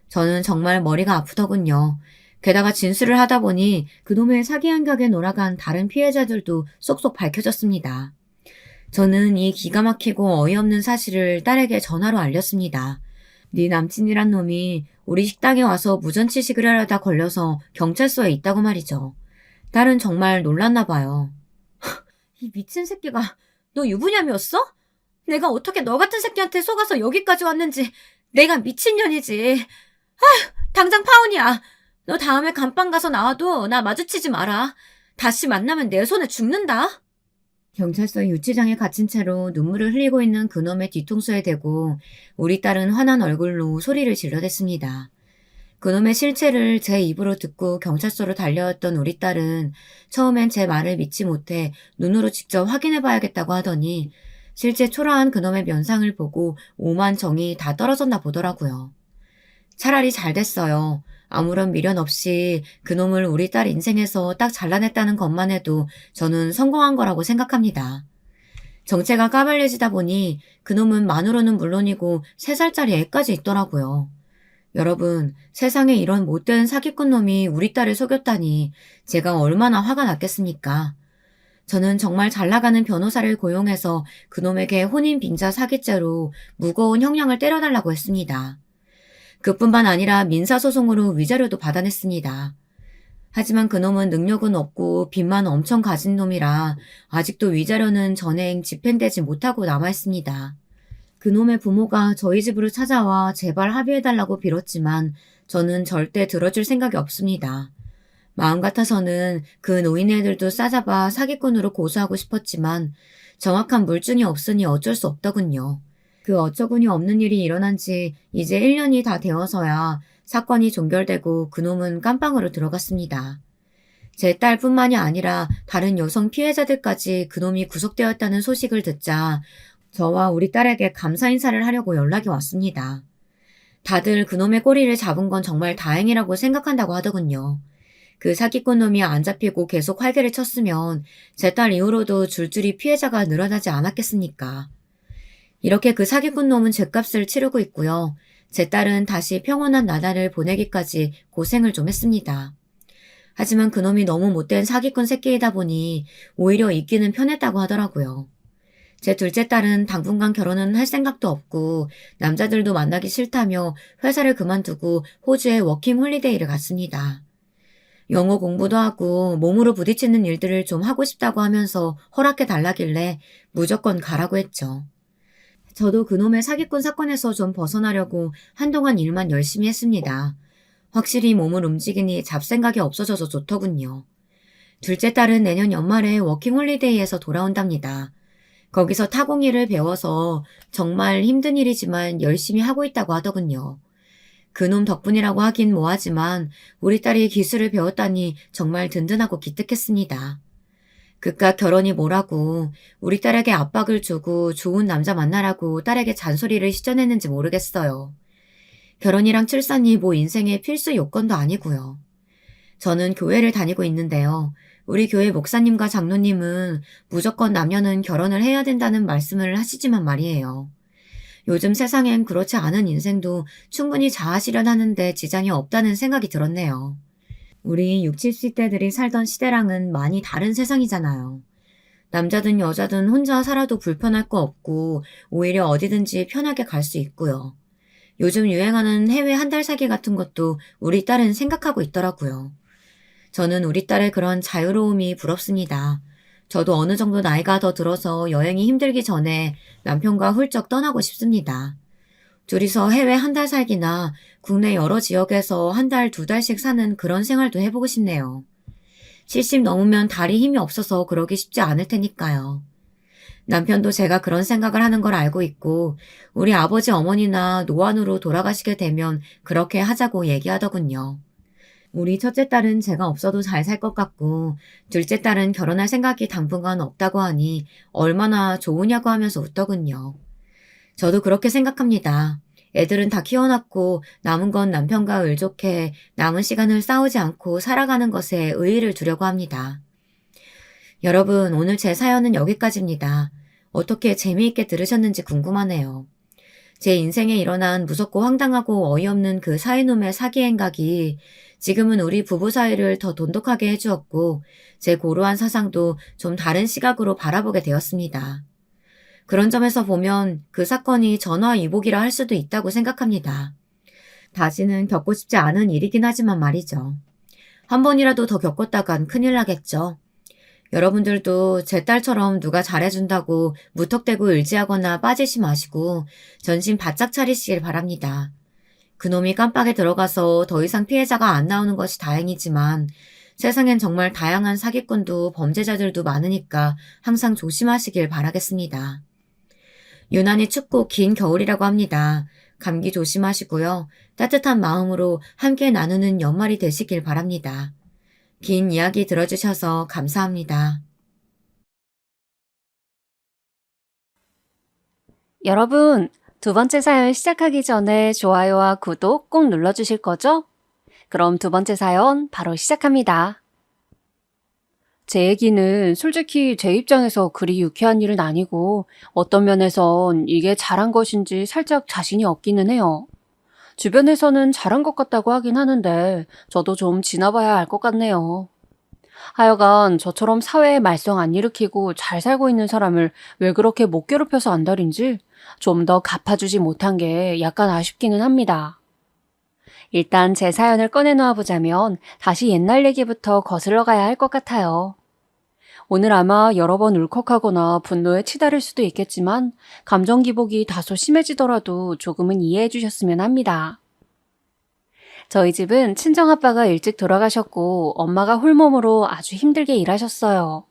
저는 정말 머리가 아프더군요. 게다가 진술을 하다 보니 그놈의 사기 한각에 놀아간 다른 피해자들도 쏙쏙 밝혀졌습니다. 저는 이 기가 막히고 어이없는 사실을 딸에게 전화로 알렸습니다. 네 남친이란 놈이 우리 식당에 와서 무전취식을 하려다 걸려서 경찰서에 있다고 말이죠. 딸은 정말 놀랐나 봐요. 이 미친 새끼가 너 유부남이었어? 내가 어떻게 너 같은 새끼한테 속아서 여기까지 왔는지 내가 미친년이지. 아휴, 당장 파혼이야. 너 다음에 감방 가서 나와도 나 마주치지 마라. 다시 만나면 내 손에 죽는다. 경찰서 유치장에 갇힌 채로 눈물을 흘리고 있는 그놈의 뒤통수에 대고 우리 딸은 화난 얼굴로 소리를 질러댔습니다. 그놈의 실체를 제 입으로 듣고 경찰서로 달려왔던 우리 딸은 처음엔 제 말을 믿지 못해 눈으로 직접 확인해봐야겠다고 하더니 실제 초라한 그놈의 면상을 보고 오만 정이 다 떨어졌나 보더라고요. 차라리 잘 됐어요. 아무런 미련 없이 그놈을 우리 딸 인생에서 딱 잘라냈다는 것만 해도 저는 성공한 거라고 생각합니다. 정체가 까발려지다 보니 그놈은 만으로는 물론이고 3살짜리 애까지 있더라고요. 여러분, 세상에 이런 못된 사기꾼 놈이 우리 딸을 속였다니 제가 얼마나 화가 났겠습니까? 저는 정말 잘나가는 변호사를 고용해서 그놈에게 혼인빙자 사기죄로 무거운 형량을 때려달라고 했습니다. 그뿐만 아니라 민사소송으로 위자료도 받아냈습니다. 하지만 그놈은 능력은 없고 빚만 엄청 가진 놈이라 아직도 위자료는 전행 집행되지 못하고 남아있습니다. 그놈의 부모가 저희 집으로 찾아와 제발 합의해달라고 빌었지만 저는 절대 들어줄 생각이 없습니다. 마음 같아서는 그 노인네들도 싸잡아 사기꾼으로 고소하고 싶었지만 정확한 물증이 없으니 어쩔 수 없더군요. 그 어처구니 없는 일이 일어난 지 이제 1년이 다 되어서야 사건이 종결되고 그놈은 깜빵으로 들어갔습니다. 제 딸뿐만이 아니라 다른 여성 피해자들까지 그놈이 구속되었다는 소식을 듣자 저와 우리 딸에게 감사 인사를 하려고 연락이 왔습니다. 다들 그놈의 꼬리를 잡은 건 정말 다행이라고 생각한다고 하더군요. 그 사기꾼 놈이 안 잡히고 계속 활개를 쳤으면 제 딸 이후로도 줄줄이 피해자가 늘어나지 않았겠습니까? 이렇게 그 사기꾼 놈은 죗값을 치르고 있고요. 제 딸은 다시 평온한 나날을 보내기까지 고생을 좀 했습니다. 하지만 그놈이 너무 못된 사기꾼 새끼이다 보니 오히려 있기는 편했다고 하더라고요. 제 둘째 딸은 당분간 결혼은 할 생각도 없고 남자들도 만나기 싫다며 회사를 그만두고 호주에 워킹 홀리데이를 갔습니다. 영어 공부도 하고 몸으로 부딪히는 일들을 좀 하고 싶다고 하면서 허락해 달라길래 무조건 가라고 했죠. 저도 그놈의 사기꾼 사건에서 좀 벗어나려고 한동안 일만 열심히 했습니다. 확실히 몸을 움직이니 잡생각이 없어져서 좋더군요. 둘째 딸은 내년 연말에 워킹홀리데이에서 돌아온답니다. 거기서 타공일을 배워서 정말 힘든 일이지만 열심히 하고 있다고 하더군요. 그놈 덕분이라고 하긴 뭐하지만 우리 딸이 기술을 배웠다니 정말 든든하고 기특했습니다. 그깟 결혼이 뭐라고 우리 딸에게 압박을 주고 좋은 남자 만나라고 딸에게 잔소리를 시전했는지 모르겠어요. 결혼이랑 출산이 뭐 인생의 필수 요건도 아니고요. 저는 교회를 다니고 있는데요. 우리 교회 목사님과 장로님은 무조건 남녀는 결혼을 해야 된다는 말씀을 하시지만 말이에요. 요즘 세상엔 그렇지 않은 인생도 충분히 자아실현하는데 지장이 없다는 생각이 들었네요. 우리 60, 70대들이 살던 시대랑은 많이 다른 세상이잖아요. 남자든 여자든 혼자 살아도 불편할 거 없고 오히려 어디든지 편하게 갈 수 있고요. 요즘 유행하는 해외 한 달 살기 같은 것도 우리 딸은 생각하고 있더라고요. 저는 우리 딸의 그런 자유로움이 부럽습니다. 저도 어느 정도 나이가 더 들어서 여행이 힘들기 전에 남편과 훌쩍 떠나고 싶습니다. 둘이서 해외 한 달 살기나 국내 여러 지역에서 한 달, 두 달씩 사는 그런 생활도 해보고 싶네요. 70 넘으면 다리 힘이 없어서 그러기 쉽지 않을 테니까요. 남편도 제가 그런 생각을 하는 걸 알고 있고 우리 아버지 어머니나 노안으로 돌아가시게 되면 그렇게 하자고 얘기하더군요. 우리 첫째 딸은 제가 없어도 잘 살 것 같고 둘째 딸은 결혼할 생각이 당분간 없다고 하니 얼마나 좋으냐고 하면서 웃더군요. 저도 그렇게 생각합니다. 애들은 다 키워놨고 남은 건 남편과 을좋게 남은 시간을 싸우지 않고 살아가는 것에 의의를 두려고 합니다. 여러분, 오늘 제 사연은 여기까지입니다. 어떻게 재미있게 들으셨는지 궁금하네요. 제 인생에 일어난 무섭고 황당하고 어이없는 그 사이놈의 사기 행각이 지금은 우리 부부 사이를 더 돈독하게 해주었고 제 고루한 사상도 좀 다른 시각으로 바라보게 되었습니다. 그런 점에서 보면 그 사건이 전화위복이라 할 수도 있다고 생각합니다. 다시는 겪고 싶지 않은 일이긴 하지만 말이죠. 한 번이라도 더 겪었다간 큰일 나겠죠. 여러분들도 제 딸처럼 누가 잘해준다고 무턱대고 의지하거나 빠지지 마시고 전신 바짝 차리시길 바랍니다. 그놈이 깜빡에 들어가서 더 이상 피해자가 안 나오는 것이 다행이지만 세상엔 정말 다양한 사기꾼도 범죄자들도 많으니까 항상 조심하시길 바라겠습니다. 유난히 춥고 긴 겨울이라고 합니다. 감기 조심하시고요. 따뜻한 마음으로 함께 나누는 연말이 되시길 바랍니다. 긴 이야기 들어주셔서 감사합니다. 여러분, 두 번째 사연 시작하기 전에 좋아요와 구독 꼭 눌러주실 거죠? 그럼 두 번째 사연 바로 시작합니다. 제 얘기는 솔직히 제 입장에서 그리 유쾌한 일은 아니고 어떤 면에선 이게 잘한 것인지 살짝 자신이 없기는 해요. 주변에서는 잘한 것 같다고 하긴 하는데 저도 좀 지나봐야 알 것 같네요. 하여간 저처럼 사회에 말썽 안 일으키고 잘 살고 있는 사람을 왜 그렇게 못 괴롭혀서 안달인지 좀 더 갚아주지 못한 게 약간 아쉽기는 합니다. 일단 제 사연을 꺼내놓아 보자면 다시 옛날 얘기부터 거슬러 가야 할 것 같아요. 오늘 아마 여러 번 울컥하거나 분노에 치달을 수도 있겠지만 감정 기복이 다소 심해지더라도 조금은 이해해 주셨으면 합니다. 저희 집은 친정아빠가 일찍 돌아가셨고 엄마가 홀몸으로 아주 힘들게 일하셨어요.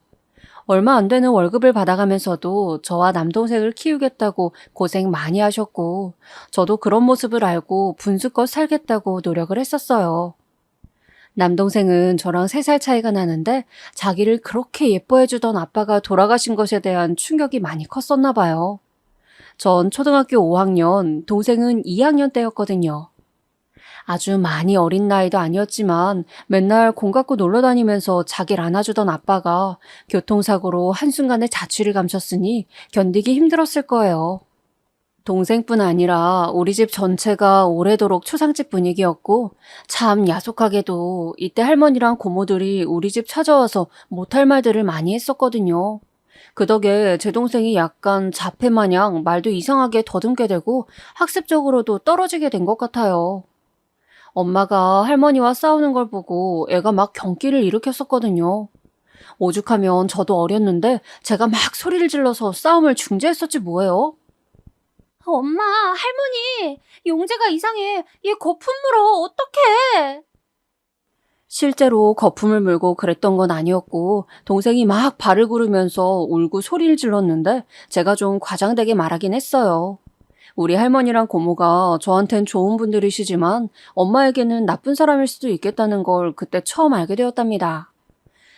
얼마 안 되는 월급을 받아가면서도 저와 남동생을 키우겠다고 고생 많이 하셨고 저도 그런 모습을 알고 분수껏 살겠다고 노력을 했었어요. 남동생은 저랑 3살 차이가 나는데 자기를 그렇게 예뻐해주던 아빠가 돌아가신 것에 대한 충격이 많이 컸었나 봐요. 전 초등학교 5학년, 동생은 2학년 때였거든요. 아주 많이 어린 나이도 아니었지만 맨날 공 갖고 놀러 다니면서 자기를 안아주던 아빠가 교통사고로 한순간에 자취를 감췄으니 견디기 힘들었을 거예요. 동생뿐 아니라 우리 집 전체가 오래도록 초상집 분위기였고 참 야속하게도 이때 할머니랑 고모들이 우리 집 찾아와서 못할 말들을 많이 했었거든요. 그 덕에 제 동생이 약간 자폐마냥 말도 이상하게 더듬게 되고 학습적으로도 떨어지게 된 것 같아요. 엄마가 할머니와 싸우는 걸 보고 애가 막 경기를 일으켰었거든요. 오죽하면 저도 어렸는데 제가 막 소리를 질러서 싸움을 중재했었지 뭐예요? 엄마, 할머니, 용재가 이상해. 얘 거품 물어. 어떡해? 실제로 거품을 물고 그랬던 건 아니었고 동생이 막 발을 구르면서 울고 소리를 질렀는데 제가 좀 과장되게 말하긴 했어요. 우리 할머니랑 고모가 저한텐 좋은 분들이시지만 엄마에게는 나쁜 사람일 수도 있겠다는 걸 그때 처음 알게 되었답니다.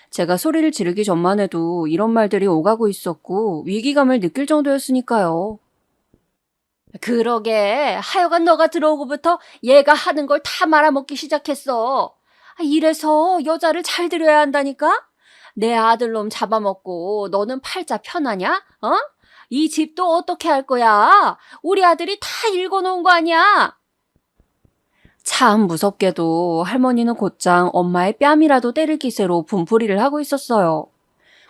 제가 소리를 지르기 전만 해도 이런 말들이 오가고 있었고 위기감을 느낄 정도였으니까요. 그러게 하여간 너가 들어오고부터 얘가 하는 걸 다 말아먹기 시작했어. 이래서 여자를 잘 들여야 한다니까? 내 아들놈 잡아먹고 너는 팔자 편하냐? 어? 이 집도 어떻게 할 거야? 우리 아들이 다 읽어놓은 거 아니야? 참 무섭게도 할머니는 곧장 엄마의 뺨이라도 때릴 기세로 분풀이를 하고 있었어요.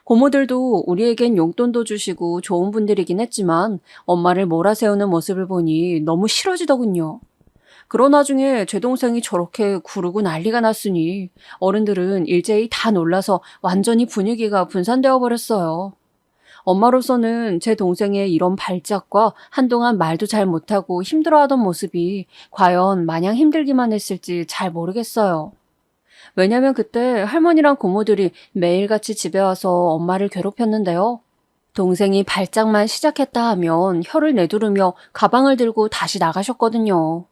고모들도 우리에겐 용돈도 주시고 좋은 분들이긴 했지만 엄마를 몰아세우는 모습을 보니 너무 싫어지더군요. 그런 와중에 제 동생이 저렇게 구르고 난리가 났으니 어른들은 일제히 다 놀라서 완전히 분위기가 분산되어 버렸어요. 엄마로서는 제 동생의 이런 발작과 한동안 말도 잘 못하고 힘들어하던 모습이 과연 마냥 힘들기만 했을지 잘 모르겠어요. 왜냐면 그때 할머니랑 고모들이 매일같이 집에 와서 엄마를 괴롭혔는데요. 동생이 발작만 시작했다 하면 혀를 내두르며 가방을 들고 다시 나가셨거든요.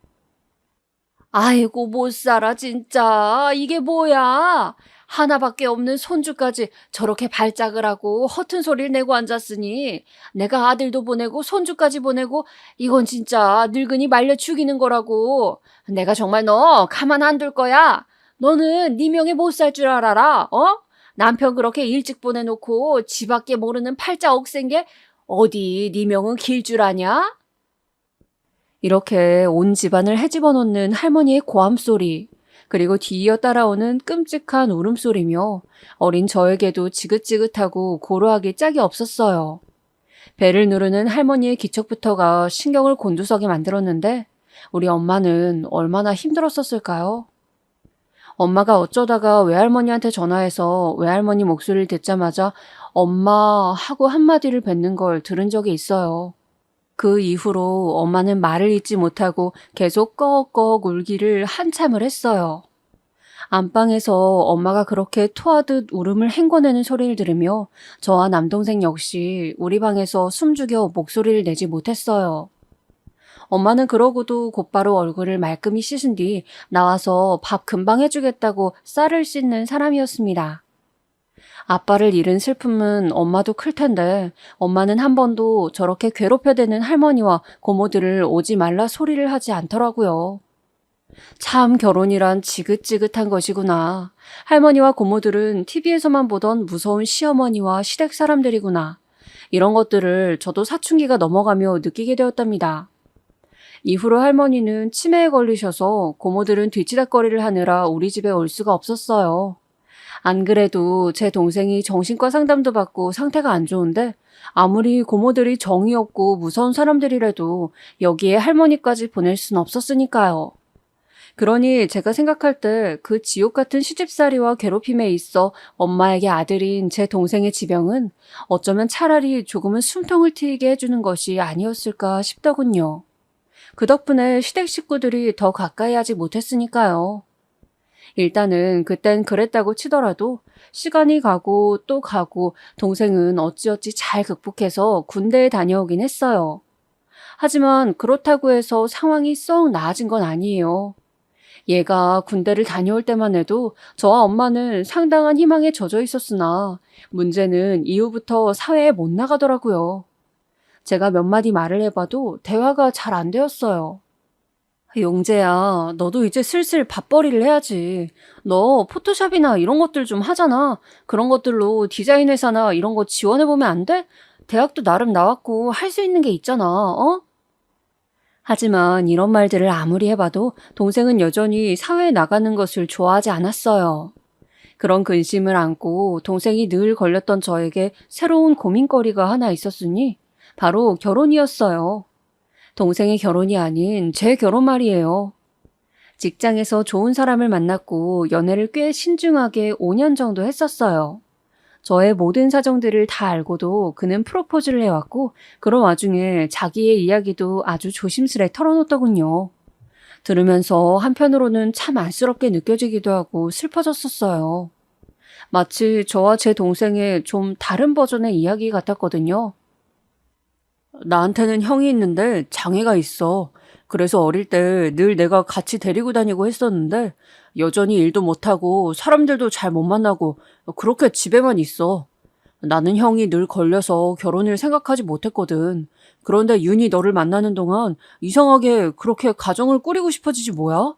아이고 못 살아 진짜. 이게 뭐야. 하나밖에 없는 손주까지 저렇게 발작을 하고 허튼 소리를 내고 앉았으니 내가 아들도 보내고 손주까지 보내고 이건 진짜 늙은이 말려 죽이는 거라고. 내가 정말 너 가만 안 둘 거야. 너는 네 명에 못 살 줄 알아라. 어? 남편 그렇게 일찍 보내놓고 지밖에 모르는 팔자 억센 게 어디 네 명은 길 줄 아냐? 이렇게 온 집안을 헤집어 놓는 할머니의 고함 소리, 그리고 뒤이어 따라오는 끔찍한 울음소리며 어린 저에게도 지긋지긋하고 고루하기 짝이 없었어요. 배를 누르는 할머니의 기척부터가 신경을 곤두서게 만들었는데 우리 엄마는 얼마나 힘들었었을까요? 엄마가 어쩌다가 외할머니한테 전화해서 외할머니 목소리를 듣자마자 엄마 하고 한마디를 뱉는 걸 들은 적이 있어요. 그 이후로 엄마는 말을 잇지 못하고 계속 꺽꺽 울기를 한참을 했어요. 안방에서 엄마가 그렇게 토하듯 울음을 헹궈내는 소리를 들으며 저와 남동생 역시 우리 방에서 숨죽여 목소리를 내지 못했어요. 엄마는 그러고도 곧바로 얼굴을 말끔히 씻은 뒤 나와서 밥 금방 해주겠다고 쌀을 씻는 사람이었습니다. 아빠를 잃은 슬픔은 엄마도 클 텐데 엄마는 한 번도 저렇게 괴롭혀대는 할머니와 고모들을 오지 말라 소리를 하지 않더라고요. 참 결혼이란 지긋지긋한 것이구나. 할머니와 고모들은 TV에서만 보던 무서운 시어머니와 시댁 사람들이구나. 이런 것들을 저도 사춘기가 넘어가며 느끼게 되었답니다. 이후로 할머니는 치매에 걸리셔서 고모들은 뒤치다꺼리를 하느라 우리 집에 올 수가 없었어요. 안 그래도 제 동생이 정신과 상담도 받고 상태가 안 좋은데 아무리 고모들이 정이 없고 무서운 사람들이라도 여기에 할머니까지 보낼 순 없었으니까요. 그러니 제가 생각할 때 그 지옥 같은 시집살이와 괴롭힘에 있어 엄마에게 아들인 제 동생의 지병은 어쩌면 차라리 조금은 숨통을 트이게 해주는 것이 아니었을까 싶더군요. 그 덕분에 시댁 식구들이 더 가까이 하지 못했으니까요. 일단은 그땐 그랬다고 치더라도 시간이 가고 또 가고 동생은 어찌어찌 잘 극복해서 군대에 다녀오긴 했어요. 하지만 그렇다고 해서 상황이 썩 나아진 건 아니에요. 얘가 군대를 다녀올 때만 해도 저와 엄마는 상당한 희망에 젖어 있었으나 문제는 이후부터 사회에 못 나가더라고요. 제가 몇 마디 말을 해봐도 대화가 잘 안 되었어요. 용재야, 너도 이제 슬슬 밥벌이를 해야지. 너 포토샵이나 이런 것들 좀 하잖아. 그런 것들로 디자인 회사나 이런 거 지원해보면 안 돼? 대학도 나름 나왔고 할 수 있는 게 있잖아, 어? 하지만 이런 말들을 아무리 해봐도 동생은 여전히 사회에 나가는 것을 좋아하지 않았어요. 그런 근심을 안고 동생이 늘 걸렸던 저에게 새로운 고민거리가 하나 있었으니 바로 결혼이었어요. 동생의 결혼이 아닌 제 결혼 말이에요. 직장에서 좋은 사람을 만났고 연애를 꽤 신중하게 5년 정도 했었어요. 저의 모든 사정들을 다 알고도 그는 프로포즈를 해왔고 그런 와중에 자기의 이야기도 아주 조심스레 털어놓더군요. 들으면서 한편으로는 참 안쓰럽게 느껴지기도 하고 슬퍼졌었어요. 마치 저와 제 동생의 좀 다른 버전의 이야기 같았거든요. 나한테는 형이 있는데 장애가 있어. 그래서 어릴 때 늘 내가 같이 데리고 다니고 했었는데 여전히 일도 못하고 사람들도 잘 못 만나고 그렇게 집에만 있어. 나는 형이 늘 걸려서 결혼을 생각하지 못했거든. 그런데 윤이 너를 만나는 동안 이상하게 그렇게 가정을 꾸리고 싶어지지 뭐야?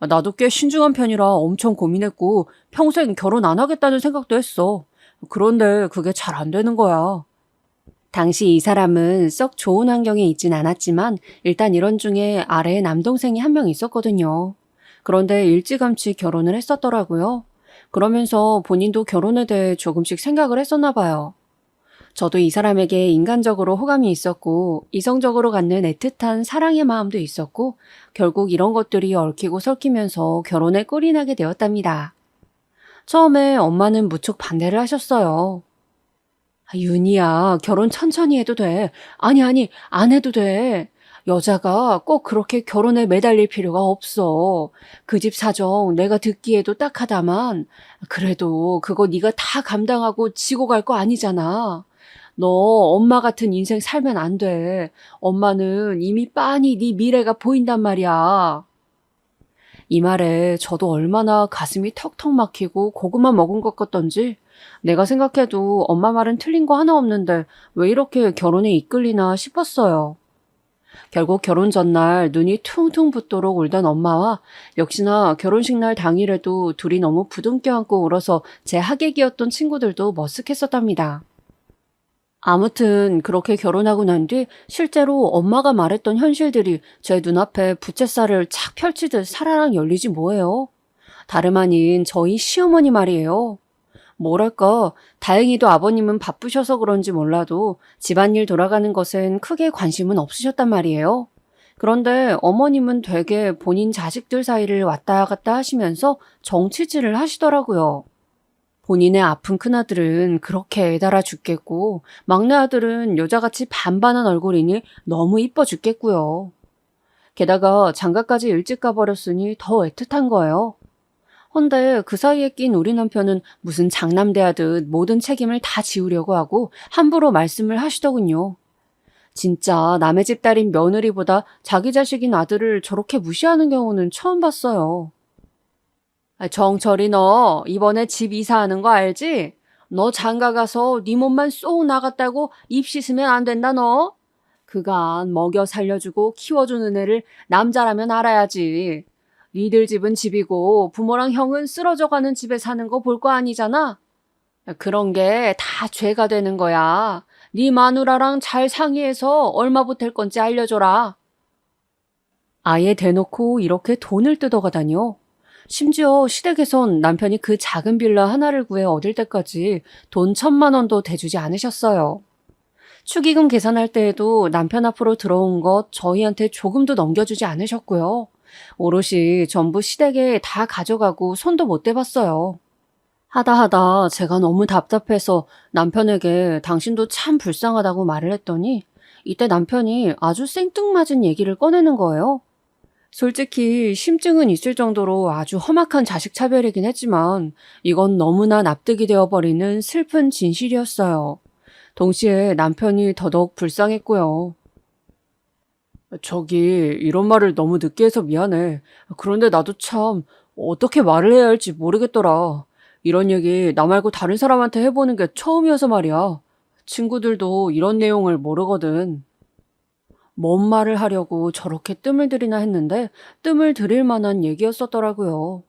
나도 꽤 신중한 편이라 엄청 고민했고 평생 결혼 안 하겠다는 생각도 했어. 그런데 그게 잘 안 되는 거야. 당시 이 사람은 썩 좋은 환경에 있진 않았지만 일단 이런 중에 아래에 남동생이 한 명 있었거든요. 그런데 일찌감치 결혼을 했었더라고요. 그러면서 본인도 결혼에 대해 조금씩 생각을 했었나 봐요. 저도 이 사람에게 인간적으로 호감이 있었고 이성적으로 갖는 애틋한 사랑의 마음도 있었고 결국 이런 것들이 얽히고 설키면서 결혼에 꼴이 나게 되었답니다. 처음에 엄마는 무척 반대를 하셨어요. 윤희야, 결혼 천천히 해도 돼. 아니, 안 해도 돼. 여자가 꼭 그렇게 결혼에 매달릴 필요가 없어. 그 집 사정 내가 듣기에도 딱하다만 그래도 그거 네가 다 감당하고 지고 갈 거 아니잖아. 너 엄마 같은 인생 살면 안 돼. 엄마는 이미 빤히 네 미래가 보인단 말이야. 이 말에 저도 얼마나 가슴이 턱턱 막히고 고구마 먹은 것 같던지 내가 생각해도 엄마 말은 틀린 거 하나 없는데 왜 이렇게 결혼에 이끌리나 싶었어요. 결국 결혼 전날 눈이 퉁퉁 붓도록 울던 엄마와 역시나 결혼식 날 당일에도 둘이 너무 부둥켜 안고 울어서 제 하객이었던 친구들도 머쓱했었답니다. 아무튼 그렇게 결혼하고 난 뒤 실제로 엄마가 말했던 현실들이 제 눈앞에 부채살을 착 펼치듯 사라랑 열리지 뭐예요. 다름 아닌 저희 시어머니 말이에요. 뭐랄까, 다행히도 아버님은 바쁘셔서 그런지 몰라도 집안일 돌아가는 것엔 크게 관심은 없으셨단 말이에요. 그런데 어머님은 되게 본인 자식들 사이를 왔다 갔다 하시면서 정치질을 하시더라고요. 본인의 아픈 큰아들은 그렇게 애달아 죽겠고 막내 아들은 여자같이 반반한 얼굴이니 너무 이뻐 죽겠고요. 게다가 장가까지 일찍 가버렸으니 더 애틋한 거예요. 헌데 그 사이에 낀 우리 남편은 무슨 장남대하듯 모든 책임을 다 지우려고 하고 함부로 말씀을 하시더군요. 진짜 남의 집 딸인 며느리보다 자기 자식인 아들을 저렇게 무시하는 경우는 처음 봤어요. 정철이 너 이번에 집 이사하는 거 알지? 너 장가 가서 네 몸만 쏙 나갔다고 입 씻으면 안 된다 너. 그간 먹여 살려주고 키워주는 애를 남자라면 알아야지. 니들 집은 집이고 부모랑 형은 쓰러져가는 집에 사는 거 볼 거 아니잖아? 그런 게 다 죄가 되는 거야. 네 마누라랑 잘 상의해서 얼마 보탤 건지 알려줘라. 아예 대놓고 이렇게 돈을 뜯어가다니요. 심지어 시댁에선 남편이 그 작은 빌라 하나를 구해 얻을 때까지 돈 1,000만 원도 대주지 않으셨어요. 축의금 계산할 때에도 남편 앞으로 들어온 것 저희한테 조금도 넘겨주지 않으셨고요. 오롯이 전부 시댁에 다 가져가고 손도 못 대봤어요. 하다 제가 너무 답답해서 남편에게 당신도 참 불쌍하다고 말을 했더니 이때 남편이 아주 생뚱맞은 얘기를 꺼내는 거예요. 솔직히 심증은 있을 정도로 아주 험악한 자식 차별이긴 했지만 이건 너무나 납득이 되어버리는 슬픈 진실이었어요. 동시에 남편이 더더욱 불쌍했고요. 저기 이런 말을 너무 늦게 해서 미안해. 그런데 나도 참 어떻게 말을 해야 할지 모르겠더라. 이런 얘기 나 말고 다른 사람한테 해보는 게 처음이어서 말이야. 친구들도 이런 내용을 모르거든. 뭔 말을 하려고 저렇게 뜸을 들이나 했는데 뜸을 들일 만한 얘기였었더라고요.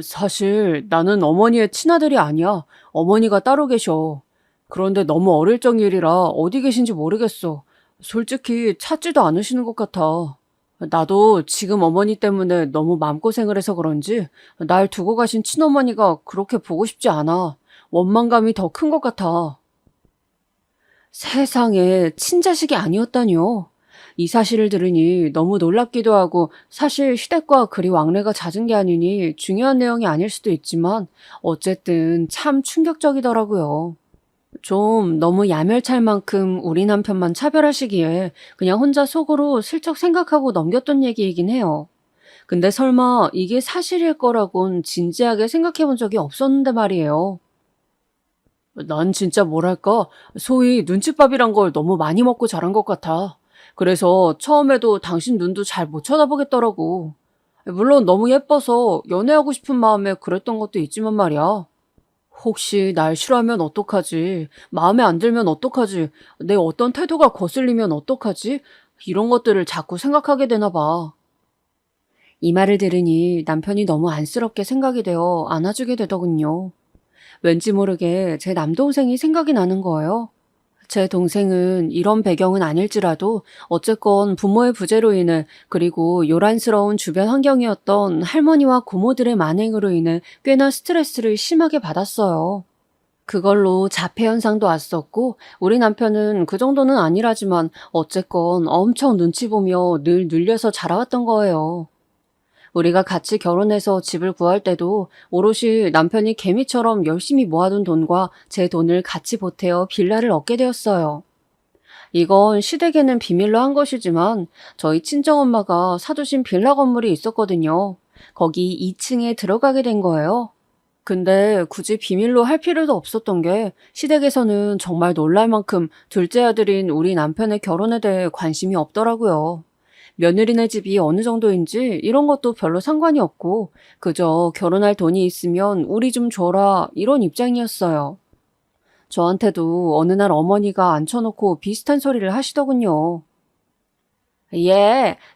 사실 나는 어머니의 친아들이 아니야. 어머니가 따로 계셔. 그런데 너무 어릴 적일이라 어디 계신지 모르겠어. 솔직히 찾지도 않으시는 것 같아. 나도 지금 어머니 때문에 너무 마음고생을 해서 그런지 날 두고 가신 친어머니가 그렇게 보고 싶지 않아. 원망감이 더 큰 것 같아. 세상에 친자식이 아니었다니요. 이 사실을 들으니 너무 놀랍기도 하고 사실 시댁과 그리 왕래가 잦은 게 아니니 중요한 내용이 아닐 수도 있지만 어쨌든 참 충격적이더라고요. 좀 너무 야멸찰 만큼 우리 남편만 차별하시기에 그냥 혼자 속으로 슬쩍 생각하고 넘겼던 얘기이긴 해요. 근데 설마 이게 사실일 거라곤 진지하게 생각해 본 적이 없었는데 말이에요. 난 진짜 뭐랄까, 소위 눈칫밥이란 걸 너무 많이 먹고 자란 것 같아. 그래서 처음에도 당신 눈도 잘 못 쳐다보겠더라고. 물론 너무 예뻐서 연애하고 싶은 마음에 그랬던 것도 있지만 말이야. 혹시 날 싫어하면 어떡하지? 마음에 안 들면 어떡하지? 내 어떤 태도가 거슬리면 어떡하지? 이런 것들을 자꾸 생각하게 되나 봐. 이 말을 들으니 남편이 너무 안쓰럽게 생각이 되어 안아주게 되더군요. 왠지 모르게 제 남동생이 생각이 나는 거예요. 제 동생은 이런 배경은 아닐지라도 어쨌건 부모의 부재로 인해 그리고 요란스러운 주변 환경이었던 할머니와 고모들의 만행으로 인해 꽤나 스트레스를 심하게 받았어요. 그걸로 자폐 현상도 왔었고 우리 남편은 그 정도는 아니라지만 어쨌건 엄청 눈치 보며 늘 눌려서 자라왔던 거예요. 우리가 같이 결혼해서 집을 구할 때도 오롯이 남편이 개미처럼 열심히 모아둔 돈과 제 돈을 같이 보태어 빌라를 얻게 되었어요. 이건 시댁에는 비밀로 한 것이지만 저희 친정엄마가 사주신 빌라 건물이 있었거든요. 거기 2층에 들어가게 된 거예요. 근데 굳이 비밀로 할 필요도 없었던 게 시댁에서는 정말 놀랄 만큼 둘째 아들인 우리 남편의 결혼에 대해 관심이 없더라고요. 며느리네 집이 어느 정도인지 이런 것도 별로 상관이 없고 그저 결혼할 돈이 있으면 우리 좀 줘라 이런 입장이었어요. 저한테도 어느 날 어머니가 앉혀놓고 비슷한 소리를 하시더군요.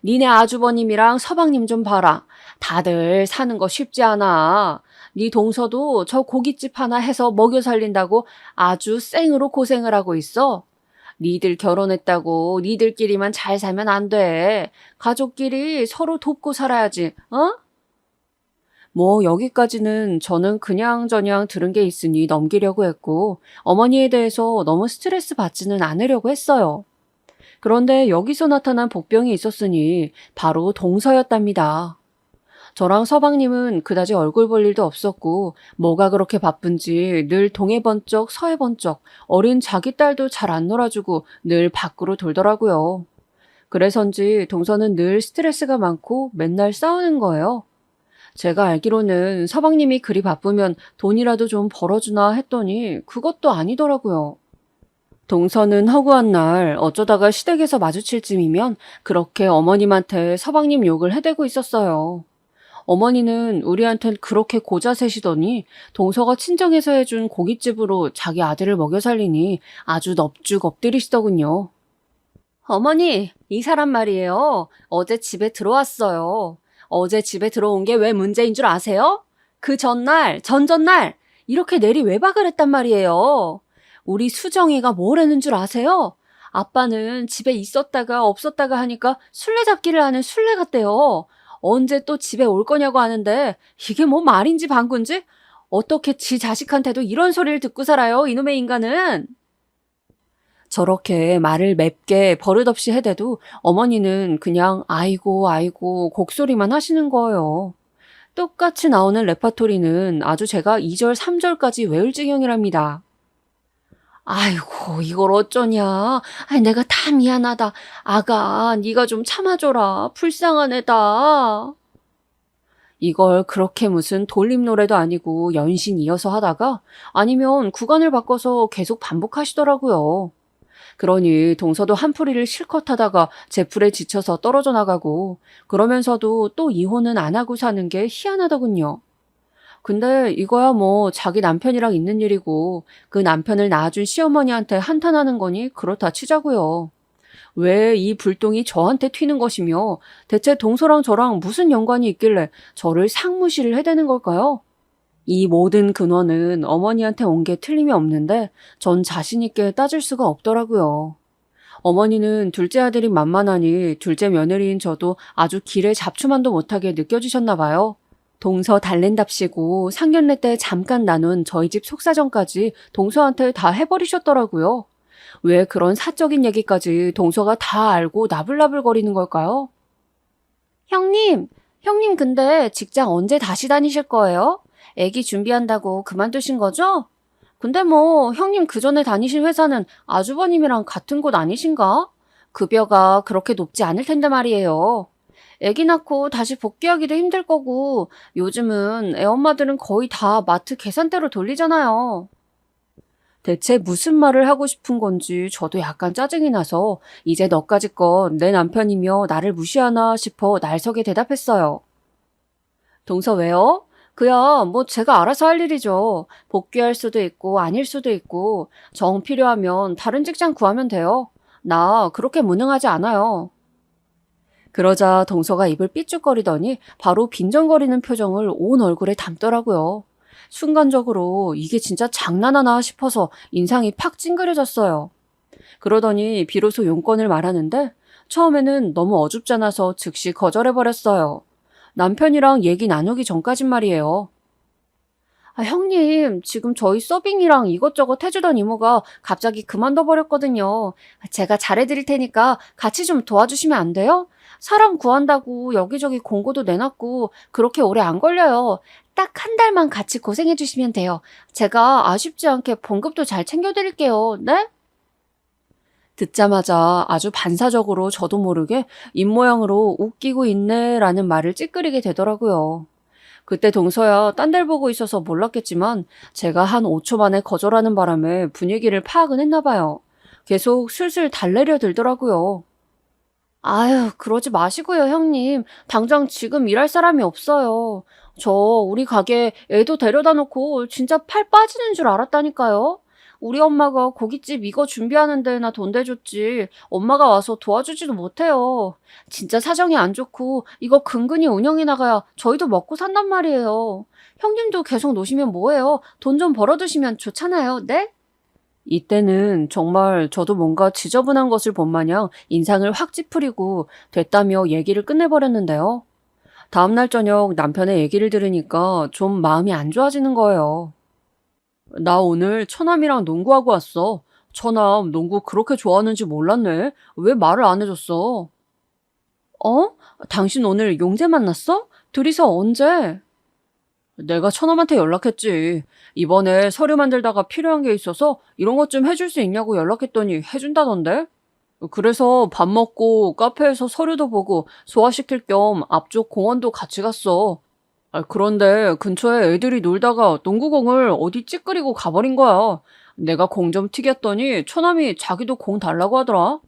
니네 아주버님이랑 서방님 좀 봐라. 다들 사는 거 쉽지 않아. 네 동서도 저 고깃집 하나 해서 먹여 살린다고 아주 생으로 고생을 하고 있어. 니들 결혼했다고 니들끼리만 잘 살면 안 돼. 가족끼리 서로 돕고 살아야지, 어? 뭐 여기까지는 저는 그냥저냥 들은 게 있으니 넘기려고 했고 어머니에 대해서 너무 스트레스 받지는 않으려고 했어요. 그런데 여기서 나타난 복병이 있었으니 바로 동서였답니다. 저랑 서방님은 그다지 얼굴 볼 일도 없었고 뭐가 그렇게 바쁜지 늘 동해 번쩍 서해 번쩍 어린 자기 딸도 잘 안 놀아주고 늘 밖으로 돌더라고요. 그래서인지 동서는 늘 스트레스가 많고 맨날 싸우는 거예요. 제가 알기로는 서방님이 그리 바쁘면 돈이라도 좀 벌어주나 했더니 그것도 아니더라고요. 동서는 허구한 날 어쩌다가 시댁에서 마주칠 쯤이면 그렇게 어머님한테 서방님 욕을 해대고 있었어요. 어머니는 우리한텐 그렇게 고자세시더니 동서가 친정에서 해준 고깃집으로 자기 아들을 먹여 살리니 아주 넙죽 엎드리시더군요. 어머니, 이 사람 말이에요. 어제 집에 들어왔어요. 어제 집에 들어온 게 왜 문제인 줄 아세요? 그 전날, 전전날 이렇게 내리 외박을 했단 말이에요. 우리 수정이가 뭘 했는 줄 아세요? 아빠는 집에 있었다가 없었다가 하니까 술래잡기를 하는 술래 같대요. 언제 또 집에 올 거냐고 하는데 이게 뭐 말인지 방군지? 어떻게 지 자식한테도 이런 소리를 듣고 살아요, 이놈의 인간은? 저렇게 말을 맵게 버릇없이 해대도 어머니는 그냥 아이고 아이고 곡소리만 하시는 거예요. 똑같이 나오는 레파토리는 아주 제가 2절 3절까지 외울 지경이랍니다. 아이고 이걸 어쩌냐. 아이 내가 다 미안하다. 아가 네가 좀 참아줘라. 불쌍한 애다. 이걸 그렇게 무슨 돌림 노래도 아니고 연신 이어서 하다가 아니면 구간을 바꿔서 계속 반복하시더라고요. 그러니 동서도 한풀이를 실컷 하다가 제풀에 지쳐서 떨어져 나가고 그러면서도 또 이혼은 안 하고 사는 게 희한하더군요. 근데 이거야 뭐 자기 남편이랑 있는 일이고 그 남편을 낳아준 시어머니한테 한탄하는 거니 그렇다 치자고요. 왜 이 불똥이 저한테 튀는 것이며 대체 동서랑 저랑 무슨 연관이 있길래 저를 상무시를 해대는 걸까요? 이 모든 근원은 어머니한테 온 게 틀림이 없는데 전 자신 있게 따질 수가 없더라고요. 어머니는 둘째 아들이 만만하니 둘째 며느리인 저도 아주 길에 잡초만도 못하게 느껴지셨나 봐요. 동서 달랜답시고 상견례 때 잠깐 나눈 저희 집 속사정까지 동서한테 다 해버리셨더라고요. 왜 그런 사적인 얘기까지 동서가 다 알고 나불나불거리는 걸까요? 형님 근데 직장 언제 다시 다니실 거예요? 애기 준비한다고 그만두신 거죠? 근데 뭐 형님 그전에 다니신 회사는 아주버님이랑 같은 곳 아니신가? 급여가 그렇게 높지 않을 텐데 말이에요. 애기 낳고 다시 복귀하기도 힘들 거고 요즘은 애엄마들은 거의 다 마트 계산대로 돌리잖아요. 대체 무슨 말을 하고 싶은 건지 저도 약간 짜증이 나서 이제 너까지 건 내 남편이며 나를 무시하나 싶어 날석에 대답했어요. 동서 왜요? 그야 뭐 제가 알아서 할 일이죠. 복귀할 수도 있고 아닐 수도 있고 정 필요하면 다른 직장 구하면 돼요. 나 그렇게 무능하지 않아요. 그러자 동서가 입을 삐죽거리더니 바로 빈정거리는 표정을 온 얼굴에 담더라고요. 순간적으로 이게 진짜 장난하나 싶어서 인상이 팍 찡그려졌어요. 그러더니 비로소 용건을 말하는데 처음에는 너무 어줍잖아서 즉시 거절해버렸어요. 남편이랑 얘기 나누기 전까진 말이에요. 아, 형님, 지금 저희 서빙이랑 이것저것 해주던 이모가 갑자기 그만둬 버렸거든요. 제가 잘해드릴 테니까 같이 좀 도와주시면 안 돼요? 사람 구한다고 여기저기 공고도 내놨고 그렇게 오래 안 걸려요. 딱 한 달만 같이 고생해주시면 돼요. 제가 아쉽지 않게 봉급도 잘 챙겨드릴게요. 네? 듣자마자 아주 반사적으로 저도 모르게 입모양으로 웃기고 있네라는 말을 찌끄리게 되더라고요. 그때 동서야 딴 데 보고 있어서 몰랐겠지만 제가 한 5초 만에 거절하는 바람에 분위기를 파악은 했나 봐요. 계속 슬슬 달래려 들더라고요. 아유, 그러지 마시고요, 형님. 당장 지금 일할 사람이 없어요. 저 우리 가게 애도 데려다 놓고 진짜 팔 빠지는 줄 알았다니까요. 우리 엄마가 고깃집 이거 준비하는 데나 돈 대줬지. 엄마가 와서 도와주지도 못해요. 진짜 사정이 안 좋고 이거 근근히 운영해 나가야 저희도 먹고 산단 말이에요. 형님도 계속 노시면 뭐해요? 돈 좀 벌어두시면 좋잖아요, 네? 이때는 정말 저도 뭔가 지저분한 것을 본 마냥 인상을 확 찌푸리고 됐다며 얘기를 끝내버렸는데요. 다음날 저녁 남편의 얘기를 들으니까 좀 마음이 안 좋아지는 거예요. 나 오늘 처남이랑 농구하고 왔어. 처남 농구 그렇게 좋아하는지 몰랐네. 왜 말을 안 해줬어? 어? 당신 오늘 용재 만났어? 둘이서 언제? 내가 처남한테 연락했지. 이번에 서류 만들다가 필요한 게 있어서 이런 것 좀 해줄 수 있냐고 연락했더니 해준다던데? 그래서 밥 먹고 카페에서 서류도 보고 소화시킬 겸 앞쪽 공원도 같이 갔어. 그런데 근처에 애들이 놀다가 농구공을 어디 찌끄리고 가버린 거야. 내가 공 좀 튀겼더니 처남이 자기도 공 달라고 하더라.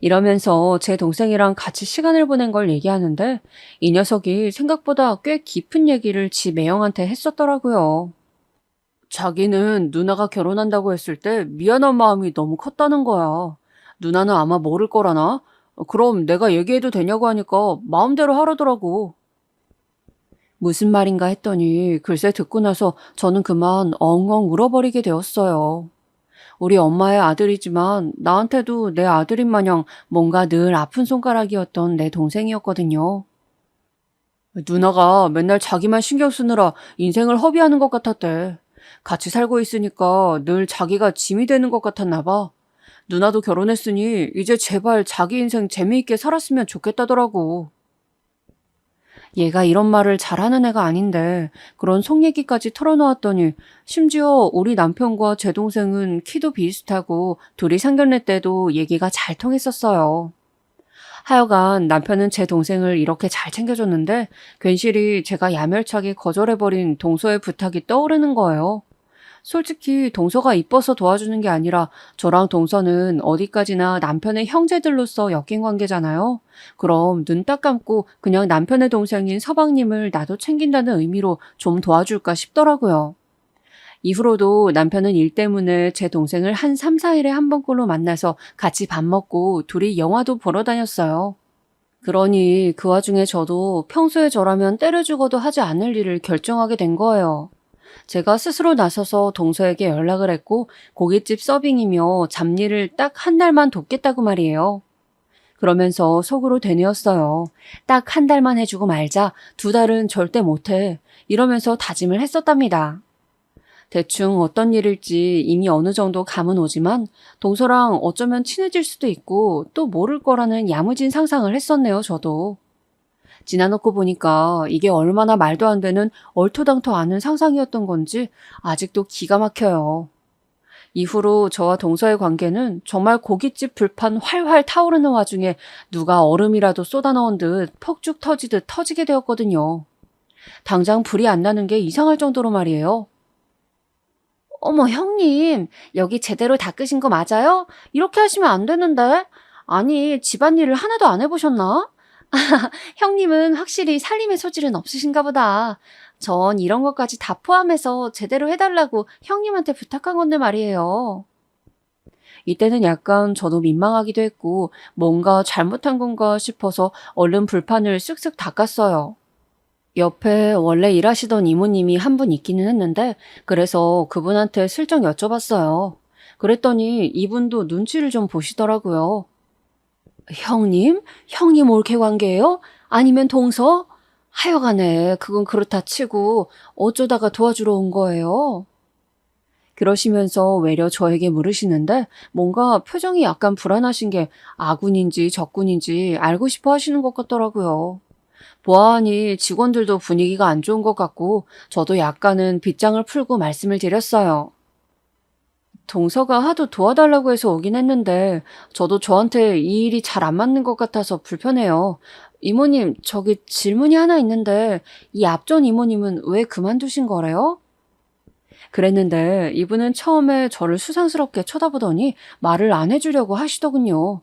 이러면서 제 동생이랑 같이 시간을 보낸 걸 얘기하는데 이 녀석이 생각보다 꽤 깊은 얘기를 지 매형한테 했었더라고요. 자기는 누나가 결혼한다고 했을 때 미안한 마음이 너무 컸다는 거야. 누나는 아마 모를 거라나? 그럼 내가 얘기해도 되냐고 하니까 마음대로 하라더라고. 무슨 말인가 했더니 글쎄 듣고 나서 저는 그만 엉엉 울어버리게 되었어요. 우리 엄마의 아들이지만 나한테도 내 아들인 마냥 뭔가 늘 아픈 손가락이었던 내 동생이었거든요. 누나가 맨날 자기만 신경 쓰느라 인생을 허비하는 것 같았대. 같이 살고 있으니까 늘 자기가 짐이 되는 것 같았나 봐. 누나도 결혼했으니 이제 제발 자기 인생 재미있게 살았으면 좋겠다더라고. 얘가 이런 말을 잘하는 애가 아닌데 그런 속 얘기까지 털어놓았더니 심지어 우리 남편과 제 동생은 키도 비슷하고 둘이 상견례 때도 얘기가 잘 통했었어요. 하여간 남편은 제 동생을 이렇게 잘 챙겨줬는데 괜시리 제가 야멸차게 거절해버린 동서의 부탁이 떠오르는 거예요. 솔직히 동서가 이뻐서 도와주는 게 아니라 저랑 동서는 어디까지나 남편의 형제들로서 엮인 관계잖아요. 그럼 눈 딱 감고 그냥 남편의 동생인 서방님을 나도 챙긴다는 의미로 좀 도와줄까 싶더라고요. 이후로도 남편은 일 때문에 제 동생을 한 3, 4일에 한 번꼴로 만나서 같이 밥 먹고 둘이 영화도 보러 다녔어요. 그러니 그 와중에 저도 평소에 저라면 때려 죽어도 하지 않을 일을 결정하게 된 거예요. 제가 스스로 나서서 동서에게 연락을 했고 고깃집 서빙이며 잡일을 딱 한 달만 돕겠다고 말이에요. 그러면서 속으로 되뇌었어요. 딱 한 달만 해주고 말자. 2달은 절대 못해. 이러면서 다짐을 했었답니다. 대충 어떤 일일지 이미 어느 정도 감은 오지만 동서랑 어쩌면 친해질 수도 있고 또 모를 거라는 야무진 상상을 했었네요, 저도. 지나놓고 보니까 이게 얼마나 말도 안 되는 얼토당토 않은 상상이었던 건지 아직도 기가 막혀요. 이후로 저와 동서의 관계는 정말 고깃집 불판 활활 타오르는 와중에 누가 얼음이라도 쏟아 넣은 듯 폭죽 터지듯 터지게 되었거든요. 당장 불이 안 나는 게 이상할 정도로 말이에요. 어머, 형님, 여기 제대로 닦으신 거 맞아요? 이렇게 하시면 안 되는데. 아니, 집안일을 하나도 안 해보셨나? 형님은 확실히 살림의 소질은 없으신가 보다. 전 이런 것까지 다 포함해서 제대로 해달라고 형님한테 부탁한 건데 말이에요. 이때는 약간 저도 민망하기도 했고 뭔가 잘못한 건가 싶어서 얼른 불판을 쓱쓱 닦았어요. 옆에 원래 일하시던 이모님이 한 분 있기는 했는데 그래서 그분한테 슬쩍 여쭤봤어요. 그랬더니 이분도 눈치를 좀 보시더라고요. 형님? 형님 올케 관계예요? 아니면 동서? 하여간에 그건 그렇다 치고 어쩌다가 도와주러 온 거예요? 그러시면서 외려 저에게 물으시는데 뭔가 표정이 약간 불안하신 게 아군인지 적군인지 알고 싶어 하시는 것 같더라고요. 보아하니 직원들도 분위기가 안 좋은 것 같고 저도 약간은 빗장을 풀고 말씀을 드렸어요. 동서가 하도 도와달라고 해서 오긴 했는데 저도 저한테 이 일이 잘 안 맞는 것 같아서 불편해요. 이모님, 저기 질문이 하나 있는데 이 앞전 이모님은 왜 그만두신 거래요? 그랬는데 이분은 처음에 저를 수상스럽게 쳐다보더니 말을 안 해주려고 하시더군요.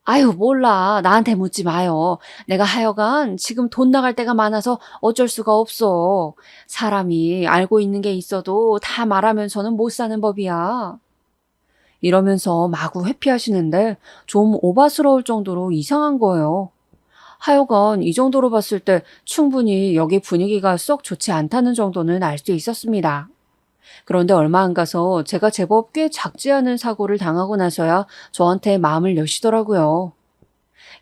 아유, 몰라. 나한테 묻지 마요. 내가 하여간 지금 돈 나갈 때가 많아서 어쩔 수가 없어. 사람이 알고 있는 게 있어도 다 말하면서는 못 사는 법이야. 이러면서 마구 회피하시는데 좀 오바스러울 정도로 이상한 거예요. 하여간 이 정도로 봤을 때 충분히 여기 분위기가 썩 좋지 않다는 정도는 알 수 있었습니다. 그런데 얼마 안 가서 제가 제법 꽤 작지 않은 사고를 당하고 나서야 저한테 마음을 여시더라고요.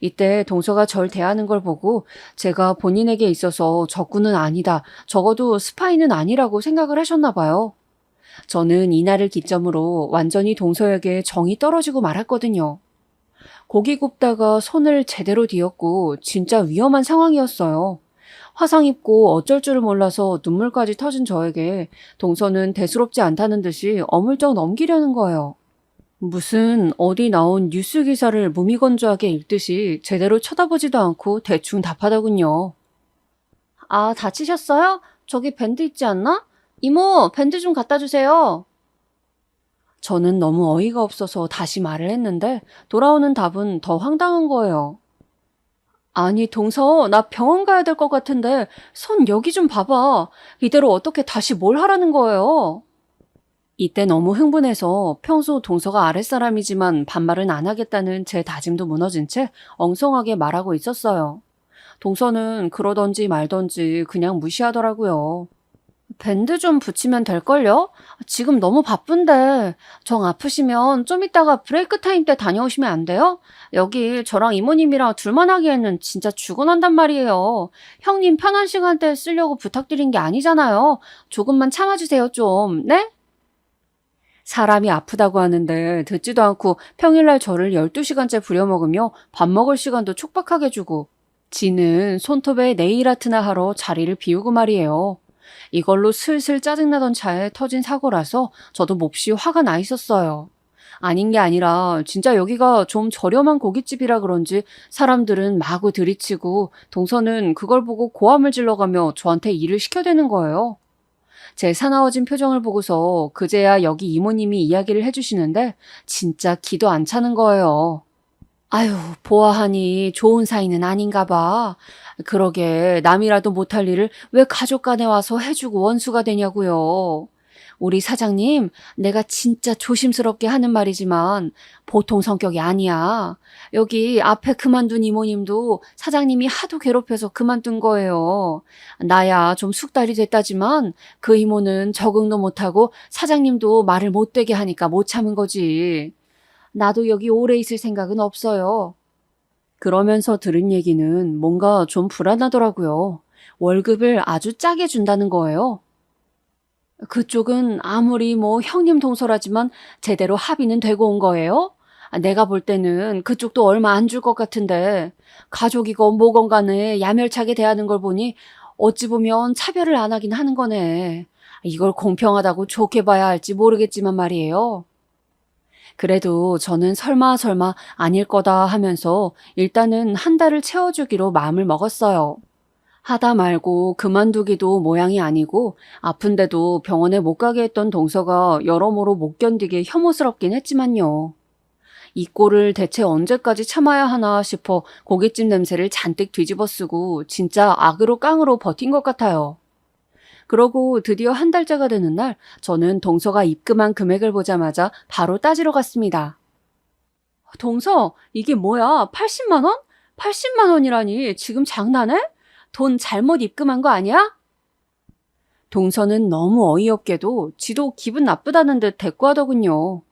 이때 동서가 절 대하는 걸 보고 제가 본인에게 있어서 적군은 아니다, 적어도 스파이는 아니라고 생각을 하셨나 봐요. 저는 이날을 기점으로 완전히 동서에게 정이 떨어지고 말았거든요. 고기 굽다가 손을 제대로 뒤었고 진짜 위험한 상황이었어요. 화상 입고 어쩔 줄을 몰라서 눈물까지 터진 저에게 동서는 대수롭지 않다는 듯이 어물쩍 넘기려는 거예요. 무슨 어디 나온 뉴스 기사를 무미건조하게 읽듯이 제대로 쳐다보지도 않고 대충 답하더군요. 아, 다치셨어요? 저기 밴드 있지 않나? 이모, 밴드 좀 갖다 주세요. 저는 너무 어이가 없어서 다시 말을 했는데 돌아오는 답은 더 황당한 거예요. 아니, 동서, 나 병원 가야 될 것 같은데 손 여기 좀 봐봐. 이대로 어떻게 다시 뭘 하라는 거예요? 이때 너무 흥분해서 평소 동서가 아랫사람이지만 반말은 안 하겠다는 제 다짐도 무너진 채 엉성하게 말하고 있었어요. 동서는 그러던지 말던지 그냥 무시하더라고요. 밴드 좀 붙이면 될걸요? 지금 너무 바쁜데 정 아프시면 좀 이따가 브레이크 타임 때 다녀오시면 안 돼요? 여기 저랑 이모님이랑 둘만 하기에는 진짜 죽어난단 말이에요. 형님 편한 시간대 쓰려고 부탁드린 게 아니잖아요. 조금만 참아주세요 좀, 네? 사람이 아프다고 하는데 듣지도 않고 평일날 저를 12시간째 부려먹으며 밥 먹을 시간도 촉박하게 주고 지는 손톱에 네일 아트나 하러 자리를 비우고 말이에요. 이걸로 슬슬 짜증나던 차에 터진 사고라서 저도 몹시 화가 나 있었어요. 아닌 게 아니라 진짜 여기가 좀 저렴한 고깃집이라 그런지 사람들은 마구 들이치고 동서는 그걸 보고 고함을 질러가며 저한테 일을 시켜대는 거예요. 제 사나워진 표정을 보고서 그제야 여기 이모님이 이야기를 해주시는데 진짜 기도 안 차는 거예요. 아유, 보아하니 좋은 사이는 아닌가 봐. 그러게 남이라도 못할 일을 왜 가족 간에 와서 해주고 원수가 되냐고요. 우리 사장님, 내가 진짜 조심스럽게 하는 말이지만 보통 성격이 아니야. 여기 앞에 그만둔 이모님도 사장님이 하도 괴롭혀서 그만둔 거예요. 나야 좀 숙달이 됐다지만 그 이모는 적응도 못하고 사장님도 말을 못되게 하니까 못 참은 거지. 나도 여기 오래 있을 생각은 없어요. 그러면서 들은 얘기는 뭔가 좀 불안하더라고요. 월급을 아주 짜게 준다는 거예요. 그쪽은 아무리 뭐 형님 동서라지만 제대로 합의는 되고 온 거예요? 내가 볼 때는 그쪽도 얼마 안 줄 것 같은데 가족이건 뭐건 간에 야멸차게 대하는 걸 보니 어찌 보면 차별을 안 하긴 하는 거네. 이걸 공평하다고 좋게 봐야 할지 모르겠지만 말이에요. 그래도 저는 설마 아닐 거다 하면서 일단은 한 달을 채워주기로 마음을 먹었어요. 하다 말고 그만두기도 모양이 아니고 아픈데도 병원에 못 가게 했던 동서가 여러모로 못 견디게 혐오스럽긴 했지만요. 이 꼴을 대체 언제까지 참아야 하나 싶어 고깃집 냄새를 잔뜩 뒤집어 쓰고 진짜 악으로 깡으로 버틴 것 같아요. 그러고 드디어 한 달째가 되는 날 저는 동서가 입금한 금액을 보자마자 바로 따지러 갔습니다. 동서, 이게 뭐야? 80만 원? 80만 원이라니 지금 장난해? 돈 잘못 입금한 거 아니야? 동서는 너무 어이없게도 지도 기분 나쁘다는 듯 대꾸하더군요.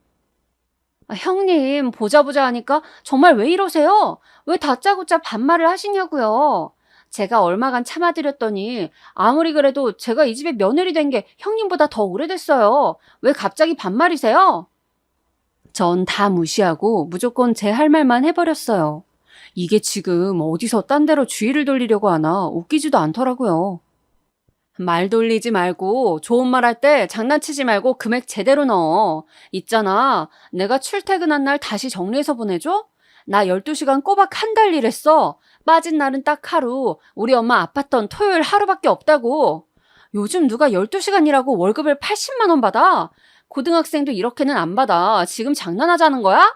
형님, 보자 하니까 정말 왜 이러세요? 왜 다짜고짜 반말을 하시냐고요? 제가 얼마간 참아드렸더니 아무리 그래도 제가 이 집의 며느리 된 게 형님보다 더 오래됐어요. 왜 갑자기 반말이세요? 전 다 무시하고 무조건 제 할 말만 해버렸어요. 이게 지금 어디서 딴 데로 주의를 돌리려고 하나 웃기지도 않더라고요. 말 돌리지 말고 좋은 말 할 때 장난치지 말고 금액 제대로 넣어. 있잖아. 내가 출퇴근한 날 다시 정리해서 보내줘? 나 12시간 꼬박 한 달 일했어. 빠진 날은 딱 하루. 우리 엄마 아팠던 토요일 하루밖에 없다고. 요즘 누가 12시간 일하고 월급을 80만 원 받아? 고등학생도 이렇게는 안 받아. 지금 장난하자는 거야?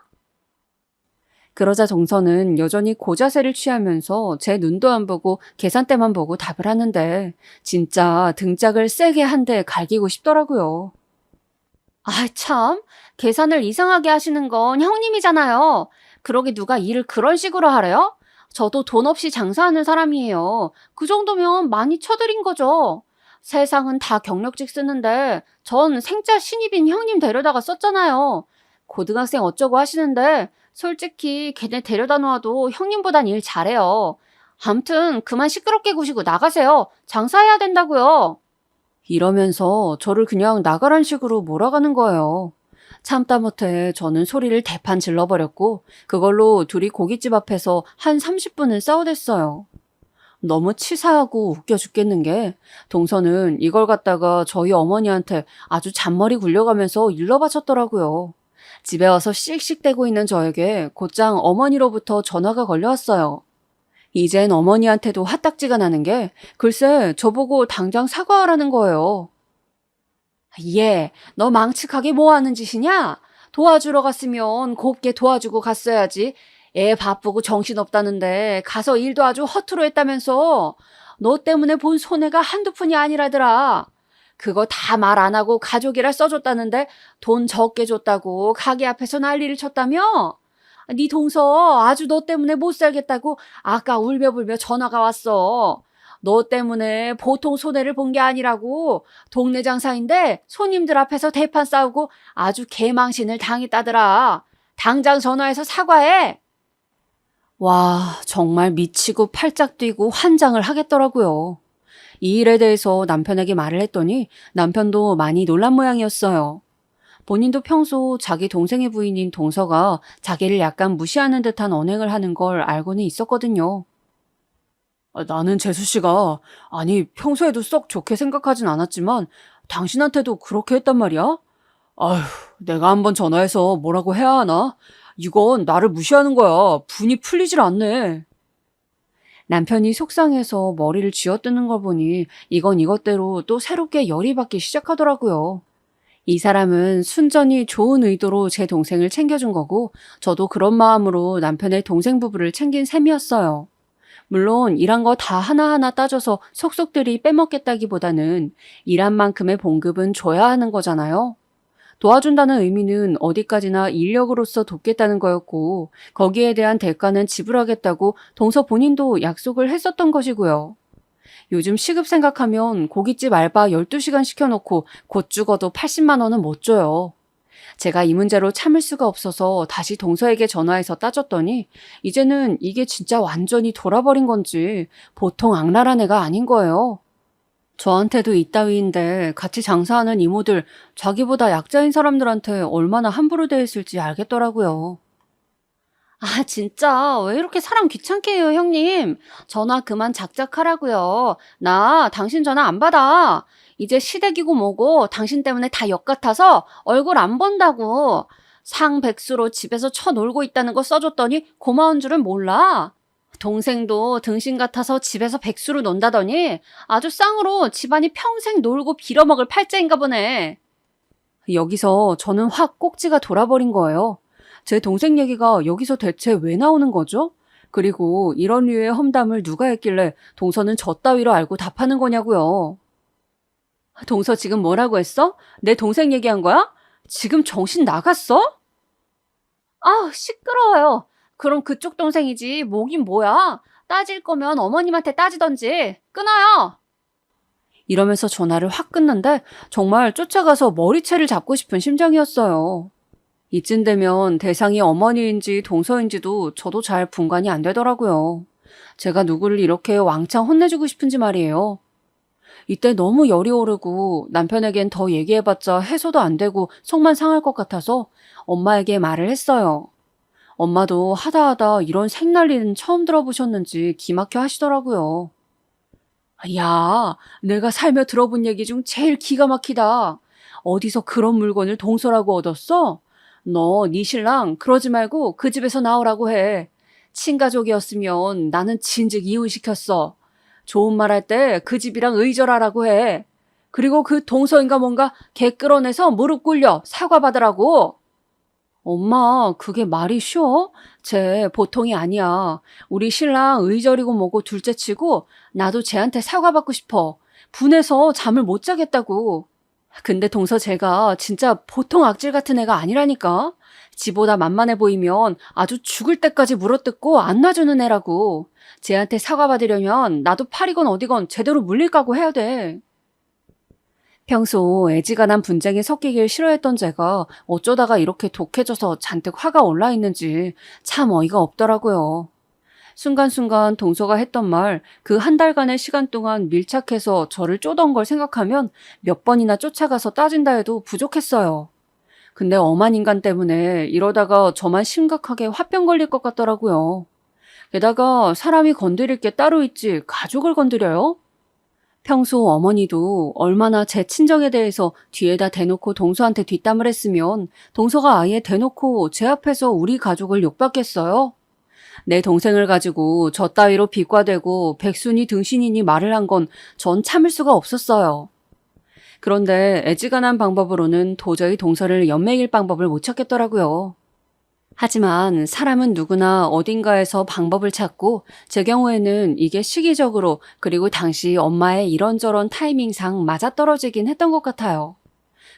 그러자 정선은 여전히 고자세를 취하면서 제 눈도 안 보고 계산대만 보고 답을 하는데 진짜 등짝을 세게 한 대 갈기고 싶더라고요. 아, 참. 계산을 이상하게 하시는 건 형님이잖아요. 그러게 누가 일을 그런 식으로 하래요? 저도 돈 없이 장사하는 사람이에요. 그 정도면 많이 쳐드린 거죠. 세상은 다 경력직 쓰는데 전 생짜 신입인 형님 데려다가 썼잖아요. 고등학생 어쩌고 하시는데 솔직히 걔네 데려다 놓아도 형님보단 일 잘해요. 암튼 그만 시끄럽게 구시고 나가세요. 장사해야 된다고요. 이러면서 저를 그냥 나가란 식으로 몰아가는 거예요. 참다 못해 저는 소리를 대판 질러버렸고 그걸로 둘이 고깃집 앞에서 한 30분을 싸우댔어요. 너무 치사하고 웃겨 죽겠는 게 동서는 이걸 갖다가 저희 어머니한테 아주 잔머리 굴려가면서 일러바쳤더라고요. 집에 와서 씩씩대고 있는 저에게 곧장 어머니로부터 전화가 걸려왔어요. 이젠 어머니한테도 화딱지가 나는 게 글쎄 저보고 당장 사과하라는 거예요. 얘, 너 망측하게 뭐 하는 짓이냐? 도와주러 갔으면 곱게 도와주고 갔어야지. 애 바쁘고 정신없다는데 가서 일도 아주 허투루 했다면서. 너 때문에 본 손해가 한두 푼이 아니라더라. 그거 다 말 안 하고 가족이라 써줬다는데 돈 적게 줬다고 가게 앞에서 난리를 쳤다며? 네 동서 아주 너 때문에 못 살겠다고 아까 울며불며 전화가 왔어. 너 때문에 보통 손해를 본 게 아니라고. 동네 장사인데 손님들 앞에서 대판 싸우고 아주 개망신을 당했다더라. 당장 전화해서 사과해. 와, 정말 미치고 팔짝 뛰고 환장을 하겠더라고요. 이 일에 대해서 남편에게 말을 했더니 남편도 많이 놀란 모양이었어요. 본인도 평소 자기 동생의 부인인 동서가 자기를 약간 무시하는 듯한 언행을 하는 걸 알고는 있었거든요. 나는 재수 씨가 아니 평소에도 썩 좋게 생각하진 않았지만 당신한테도 그렇게 했단 말이야? 아휴, 내가 한번 전화해서 뭐라고 해야 하나? 이건 나를 무시하는 거야. 분이 풀리질 않네. 남편이 속상해서 머리를 쥐어뜯는 걸 보니 이건 이것대로 또 새롭게 열이 받기 시작하더라고요. 이 사람은 순전히 좋은 의도로 제 동생을 챙겨준 거고 저도 그런 마음으로 남편의 동생 부부를 챙긴 셈이었어요. 물론 일한 거 다 하나하나 따져서 속속들이 빼먹겠다기보다는 일한 만큼의 봉급은 줘야 하는 거잖아요. 도와준다는 의미는 어디까지나 인력으로서 돕겠다는 거였고 거기에 대한 대가는 지불하겠다고 동서 본인도 약속을 했었던 것이고요. 요즘 시급 생각하면 고깃집 알바 12시간 시켜놓고 곧 죽어도 80만 원은 못 줘요. 제가 이 문제로 참을 수가 없어서 다시 동서에게 전화해서 따졌더니 이제는 이게 진짜 완전히 돌아버린 건지 보통 악랄한 애가 아닌 거예요. 저한테도 이따위인데 같이 장사하는 이모들 자기보다 약자인 사람들한테 얼마나 함부로 대했을지 알겠더라고요. 아, 진짜 왜 이렇게 사람 귀찮게 해요, 형님? 전화 그만 작작하라고요. 나 당신 전화 안 받아. 이제 시댁이고 뭐고 당신 때문에 다 역 같아서 얼굴 안 본다고. 상백수로 집에서 쳐놀고 있다는 거 써줬더니 고마운 줄은 몰라. 동생도 등신 같아서 집에서 백수로 논다더니 아주 쌍으로 집안이 평생 놀고 빌어먹을 팔자인가 보네. 여기서 저는 확 꼭지가 돌아버린 거예요. 제 동생 얘기가 여기서 대체 왜 나오는 거죠? 그리고 이런 류의 험담을 누가 했길래 동서는 저 따위로 알고 답하는 거냐고요. 동서 지금 뭐라고 했어? 내 동생 얘기한 거야? 지금 정신 나갔어? 아, 시끄러워요. 그럼 그쪽 동생이지 뭐긴 뭐야. 따질 거면 어머님한테 따지던지. 끊어요. 이러면서 전화를 확 끊는데 정말 쫓아가서 머리채를 잡고 싶은 심정이었어요. 이쯤 되면 대상이 어머니인지 동서인지도 저도 잘 분간이 안 되더라고요. 제가 누구를 이렇게 왕창 혼내주고 싶은지 말이에요. 이때 너무 열이 오르고 남편에겐 더 얘기해봤자 해소도 안 되고 속만 상할 것 같아서 엄마에게 말을 했어요. 엄마도 하다하다 이런 생난리는 처음 들어보셨는지 기막혀 하시더라고요. 야, 내가 살며 들어본 얘기 중 제일 기가 막히다. 어디서 그런 물건을 동서라고 얻었어? 너, 네 신랑 그러지 말고 그 집에서 나오라고 해. 친가족이었으면 나는 진즉 이혼시켰어. 좋은 말 할 때 그 집이랑 의절하라고 해. 그리고 그 동서인가 뭔가 개 끌어내서 무릎 꿇려 사과받으라고. 엄마, 그게 말이 쉬워? 쟤 보통이 아니야. 우리 신랑 의절이고 뭐고 둘째치고 나도 쟤한테 사과받고 싶어. 분해서 잠을 못 자겠다고. 근데 동서 쟤가 진짜 보통 악질 같은 애가 아니라니까. 지보다 만만해 보이면 아주 죽을 때까지 물어뜯고 안 놔주는 애라고. 쟤한테 사과받으려면 나도 팔이건 어디건 제대로 물릴 각오 해야 돼. 평소 애지간한 분쟁에 섞이길 싫어했던 제가 어쩌다가 이렇게 독해져서 잔뜩 화가 올라 있는지 참 어이가 없더라고요. 순간순간 동서가 했던 말, 그 한 달간의 시간 동안 밀착해서 저를 쪼던 걸 생각하면 몇 번이나 쫓아가서 따진다 해도 부족했어요. 근데 엄한 인간 때문에 이러다가 저만 심각하게 화병 걸릴 것 같더라고요. 게다가 사람이 건드릴 게 따로 있지 가족을 건드려요? 평소 어머니도 얼마나 제 친정에 대해서 뒤에다 대놓고 동서한테 뒷담을 했으면 동서가 아예 대놓고 제 앞에서 우리 가족을 욕받겠어요? 내 동생을 가지고 저 따위로 비과대고 백순이 등신이니 말을 한 건 전 참을 수가 없었어요. 그런데 애지간한 방법으로는 도저히 동서를 연맥일 방법을 못 찾겠더라고요. 하지만 사람은 누구나 어딘가에서 방법을 찾고 제 경우에는 이게 시기적으로 그리고 당시 엄마의 이런저런 타이밍상 맞아떨어지긴 했던 것 같아요.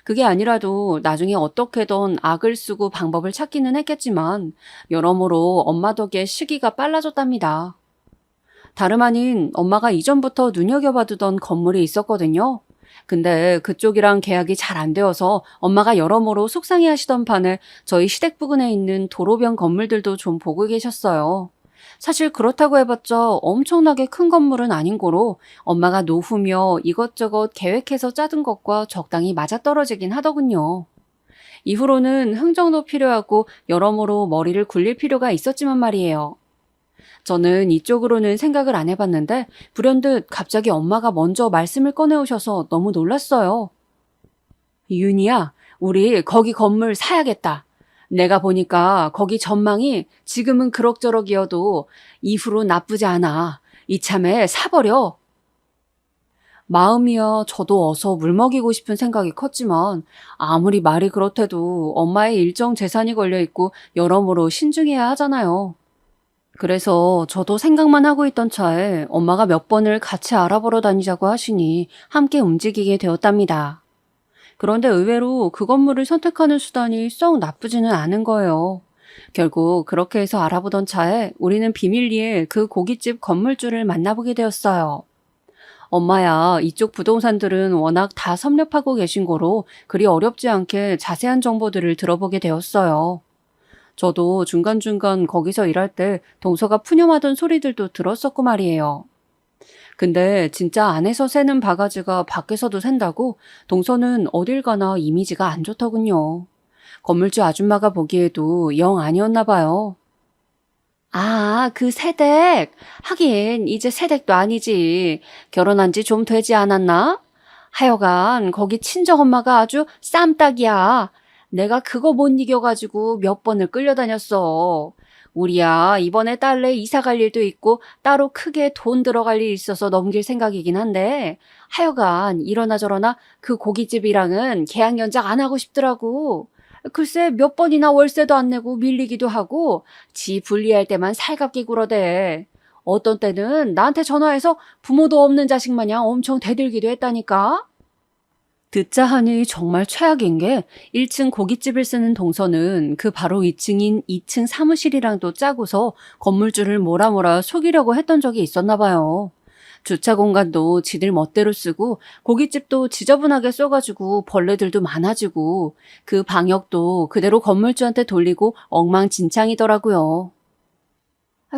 그게 아니라도 나중에 어떻게든 악을 쓰고 방법을 찾기는 했겠지만 여러모로 엄마 덕에 시기가 빨라졌답니다. 다름 아닌 엄마가 이전부터 눈여겨봐두던 건물이 있었거든요. 근데 그쪽이랑 계약이 잘 안 되어서 엄마가 여러모로 속상해하시던 판에 저희 시댁 부근에 있는 도로변 건물들도 좀 보고 계셨어요. 사실 그렇다고 해봤자 엄청나게 큰 건물은 아닌 거로 엄마가 노후며 이것저것 계획해서 짜둔 것과 적당히 맞아떨어지긴 하더군요. 이후로는 흥정도 필요하고 여러모로 머리를 굴릴 필요가 있었지만 말이에요. 저는 이쪽으로는 생각을 안 해봤는데 불현듯 갑자기 엄마가 먼저 말씀을 꺼내오셔서 너무 놀랐어요. 윤희야, 우리 거기 건물 사야겠다. 내가 보니까 거기 전망이 지금은 그럭저럭이어도 이후로 나쁘지 않아. 이참에 사버려. 마음이야 저도 어서 물먹이고 싶은 생각이 컸지만 아무리 말이 그렇대도 엄마의 일정 재산이 걸려있고 여러모로 신중해야 하잖아요. 그래서 저도 생각만 하고 있던 차에 엄마가 몇 번을 같이 알아보러 다니자고 하시니 함께 움직이게 되었답니다. 그런데 의외로 그 건물을 선택하는 수단이 썩 나쁘지는 않은 거예요. 결국 그렇게 해서 알아보던 차에 우리는 비밀리에 그 고깃집 건물주를 만나보게 되었어요. 엄마야, 이쪽 부동산들은 워낙 다 섭렵하고 계신 거로 그리 어렵지 않게 자세한 정보들을 들어보게 되었어요. 저도 중간중간 거기서 일할 때 동서가 푸념하던 소리들도 들었었고 말이에요. 근데 진짜 안에서 새는 바가지가 밖에서도 샌다고 동서는 어딜 가나 이미지가 안 좋더군요. 건물주 아줌마가 보기에도 영 아니었나 봐요. 아, 그 새댁. 하긴 이제 새댁도 아니지. 결혼한 지 좀 되지 않았나? 하여간 거기 친정엄마가 아주 쌈딱이야. 내가 그거 못 이겨가지고 몇 번을 끌려다녔어. 우리야 이번에 딸내 이사 갈 일도 있고 따로 크게 돈 들어갈 일 있어서 넘길 생각이긴 한데 하여간 이러나 저러나 그 고깃집이랑은 계약 연장 안 하고 싶더라고. 글쎄 몇 번이나 월세도 안 내고 밀리기도 하고 지 분리할 때만 살갑게 굴어대. 어떤 때는 나한테 전화해서 부모도 없는 자식 마냥 엄청 대들기도 했다니까. 듣자 하니 정말 최악인 게 1층 고깃집을 쓰는 동서는 그 바로 2층인 2층 사무실이랑도 짜고서 건물주를 몰아몰아 속이려고 했던 적이 있었나 봐요. 주차 공간도 지들 멋대로 쓰고 고깃집도 지저분하게 써가지고 벌레들도 많아지고 그 방역도 그대로 건물주한테 돌리고 엉망진창이더라고요.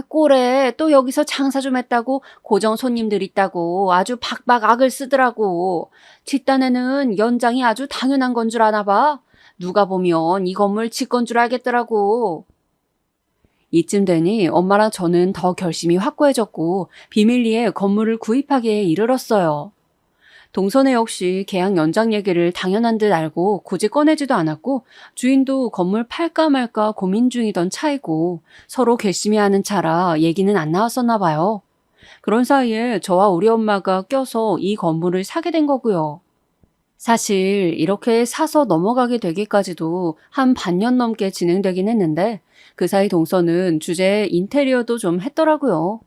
꼴에 또 여기서 장사 좀 했다고 고정 손님들 있다고 아주 박박 악을 쓰더라고. 뒷단에는 연장이 아주 당연한 건 줄 아나 봐. 누가 보면 이 건물 지 건 줄 알겠더라고. 이쯤 되니 엄마랑 저는 더 결심이 확고해졌고 비밀리에 건물을 구입하기에 이르렀어요. 동선에 역시 계약 연장 얘기를 당연한 듯 알고 굳이 꺼내지도 않았고 주인도 건물 팔까 말까 고민 중이던 차이고 서로 괘씸해하는 차라 얘기는 안 나왔었나 봐요. 그런 사이에 저와 우리 엄마가 껴서 이 건물을 사게 된 거고요. 사실 이렇게 사서 넘어가게 되기까지도 한 반년 넘게 진행되긴 했는데 그 사이 동서는 주제에 인테리어도 좀 했더라고요.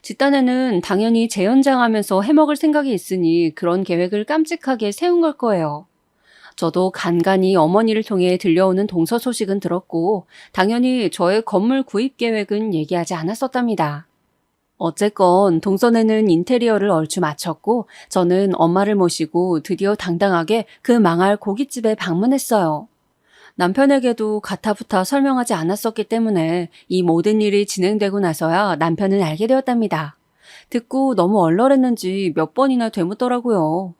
집단에는 당연히 재연장하면서 해먹을 생각이 있으니 그런 계획을 깜찍하게 세운 걸 거예요. 저도 간간히 어머니를 통해 들려오는 동서 소식은 들었고 당연히 저의 건물 구입 계획은 얘기하지 않았었답니다. 어쨌건 동선에는 인테리어를 얼추 마쳤고 저는 엄마를 모시고 드디어 당당하게 그 망할 고깃집에 방문했어요. 남편에게도 가타부타 설명하지 않았었기 때문에 이 모든 일이 진행되고 나서야 남편은 알게 되었답니다. 듣고 너무 얼얼했는지 몇 번이나 되묻더라고요.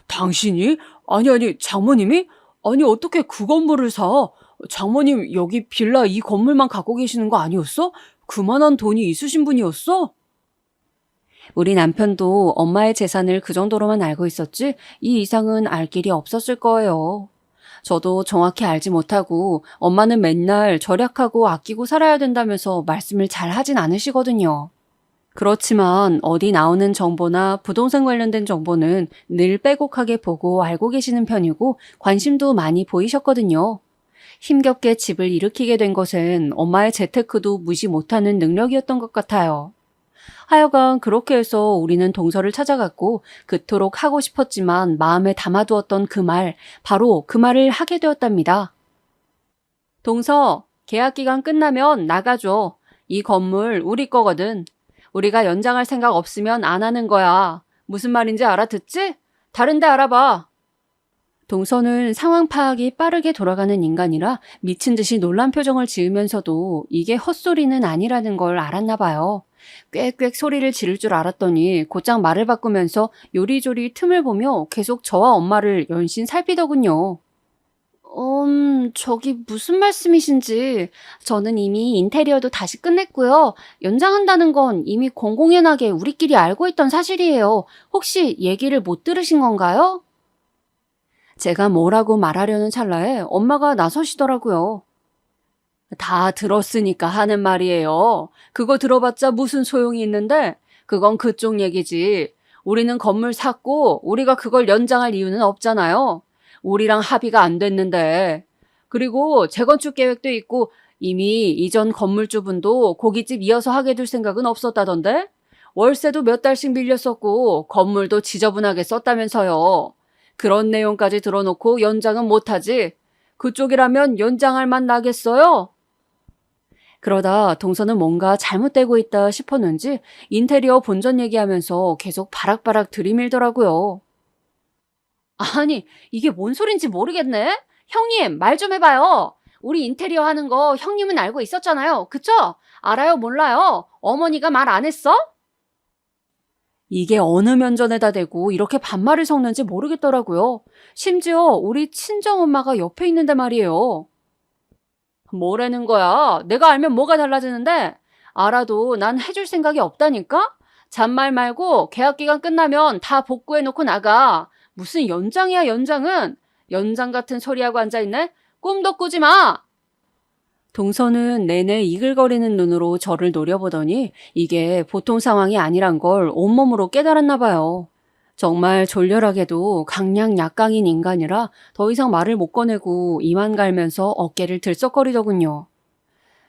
당신이? 아니, 장모님이? 아니, 어떻게 그 건물을 사? 장모님, 여기 빌라 이 건물만 갖고 계시는 거 아니었어? 그만한 돈이 있으신 분이었어? 우리 남편도 엄마의 재산을 그 정도로만 알고 있었지 이 이상은 알 길이 없었을 거예요. 저도 정확히 알지 못하고 엄마는 맨날 절약하고 아끼고 살아야 된다면서 말씀을 잘 하진 않으시거든요. 그렇지만 어디 나오는 정보나 부동산 관련된 정보는 늘 빼곡하게 보고 알고 계시는 편이고 관심도 많이 보이셨거든요. 힘겹게 집을 일으키게 된 것은 엄마의 재테크도 무시 못하는 능력이었던 것 같아요. 하여간 그렇게 해서 우리는 동서를 찾아갔고 그토록 하고 싶었지만 마음에 담아두었던 바로 그 말을 하게 되었답니다. 동서, 계약 기간 끝나면 나가줘. 이 건물 우리 거거든. 우리가 연장할 생각 없으면 안 하는 거야. 무슨 말인지 알아듣지? 다른 데 알아봐. 동서는 상황 파악이 빠르게 돌아가는 인간이라 미친 듯이 놀란 표정을 지으면서도 이게 헛소리는 아니라는 걸 알았나 봐요. 꽥꽥 소리를 지를 줄 알았더니 곧장 말을 바꾸면서 요리조리 틈을 보며 계속 저와 엄마를 연신 살피더군요. 저기 무슨 말씀이신지. 저는 이미 인테리어도 다시 끝냈고요. 연장한다는 건 이미 공공연하게 우리끼리 알고 있던 사실이에요. 혹시 얘기를 못 들으신 건가요? 제가 뭐라고 말하려는 찰나에 엄마가 나서시더라고요. 다 들었으니까 하는 말이에요. 그거 들어봤자 무슨 소용이 있는데? 그건 그쪽 얘기지. 우리는 건물 샀고 우리가 그걸 연장할 이유는 없잖아요. 우리랑 합의가 안 됐는데. 그리고 재건축 계획도 있고 이미 이전 건물주분도 고깃집 이어서 하게 둘 생각은 없었다던데? 월세도 몇 달씩 밀렸었고 건물도 지저분하게 썼다면서요. 그런 내용까지 들어놓고 연장은 못하지. 그쪽이라면 연장할 맛 나겠어요? 그러다 동서는 뭔가 잘못되고 있다 싶었는지 인테리어 본전 얘기하면서 계속 바락바락 들이밀더라고요. 아니, 이게 뭔 소린지 모르겠네? 형님, 말 좀 해봐요. 우리 인테리어 하는 거 형님은 알고 있었잖아요. 그쵸? 알아요, 몰라요? 어머니가 말 안 했어? 이게 어느 면전에다 대고 이렇게 반말을 섞는지 모르겠더라고요. 심지어 우리 친정엄마가 옆에 있는데 말이에요. 뭐라는 거야? 내가 알면 뭐가 달라지는데? 알아도 난 해줄 생각이 없다니까? 잔말 말고 계약 기간 끝나면 다 복구해놓고 나가. 무슨 연장이야, 연장은? 연장 같은 소리하고 앉아있네? 꿈도 꾸지 마! 동서는 내내 이글거리는 눈으로 저를 노려보더니 이게 보통 상황이 아니란 걸 온몸으로 깨달았나 봐요. 정말 졸렬하게도 강약 약강인 인간이라 더 이상 말을 못 꺼내고 이만 갈면서 어깨를 들썩거리더군요.